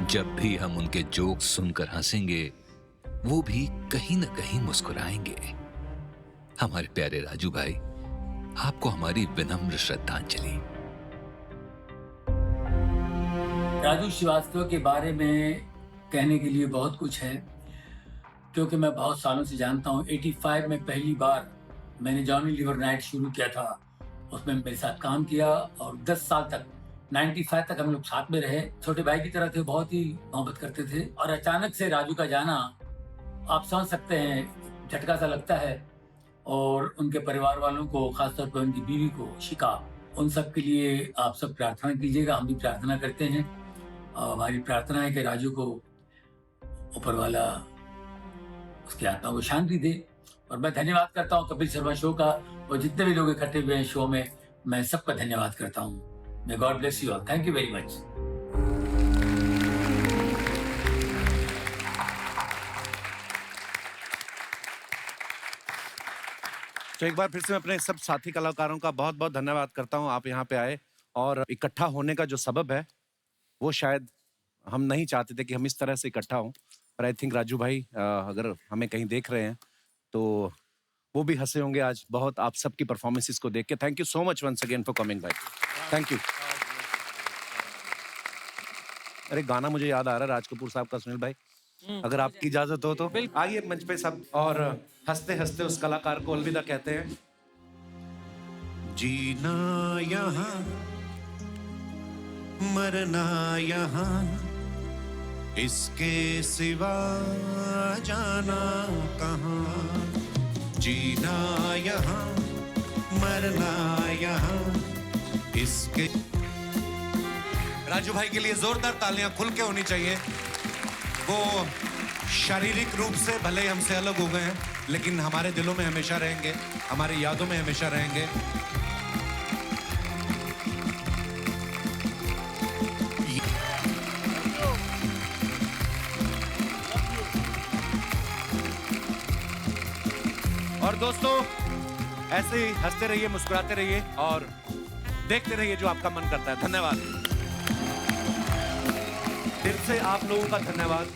जब भी हम उनके जोक सुनकर हंसेंगे, वो भी कहीं ना कहीं मुस्कुराएंगे। हमारे प्यारे राजू भाई, आपको हमारी विनम्र श्रद्धांजलि। राजू श्रीवास्तव के बारे में कहने के लिए बहुत कुछ है, क्योंकि मैं बहुत सालों से जानता हूँ। 85 में पहली बार मैंने जॉनी लीवर नाइट शुरू किया था, उसमें मेरे साथ काम किया और 10 साल तक 95 तक हम लोग साथ में रहे। छोटे भाई की तरह थे, बहुत ही मोहब्बत करते थे। और अचानक से राजू का जाना, आप समझ सकते हैं, झटका सा लगता है। और उनके परिवार वालों को, खासतौर पर उनकी बीवी को, शिका, उन सब के लिए आप सब प्रार्थना कीजिएगा। हम भी प्रार्थना करते हैं। हमारी प्रार्थना है कि राजू को ऊपर वाला उसकी आत्मा को शांति दे। और मैं धन्यवाद करता हूँ कपिल शर्मा शो का, और जितने भी लोग इकट्ठे हुए हैं शो में, मैं सबका धन्यवाद करता हूँ। May God bless you all. Thank you very much. तो एक बार फिर से मैं अपने सब साथी कलाकारों का बहुत बहुत धन्यवाद करता हूं। आप यहाँ पे आए, और इकट्ठा होने का जो सबब है वो शायद हम नहीं चाहते थे कि हम इस तरह से इकट्ठा हों, पर आई थिंक राजू भाई अगर हमें कहीं देख रहे हैं तो वो भी हंसे होंगे आज बहुत आप सबकी परफॉर्मेंसेस को देख के। Thank you so much once again for coming भाई, थैंक यू। अरे गाना मुझे याद आ रहा है राज कपूर साहब का, सुनील भाई अगर आपकी इजाजत हो तो आइए मंच पे सब, और हंसते हंसते उस कलाकार को अलविदा कहते हैं। जीना यहाँ, मरना यहाँ, इसके सिवा जाना कहाँ। जीना यहाँ, मरना यहाँ, इसके। राजू भाई के लिए जोरदार तालियां खुल के होनी चाहिए। वो शारीरिक रूप से भले ही हमसे अलग हो गए हैं, लेकिन हमारे दिलों में हमेशा रहेंगे, हमारी यादों में हमेशा रहेंगे। और दोस्तों, ऐसे ही हंसते रहिए, मुस्कुराते रहिए और देखते रहिए जो आपका मन करता है। धन्यवाद, दिल से आप लोगों का धन्यवाद।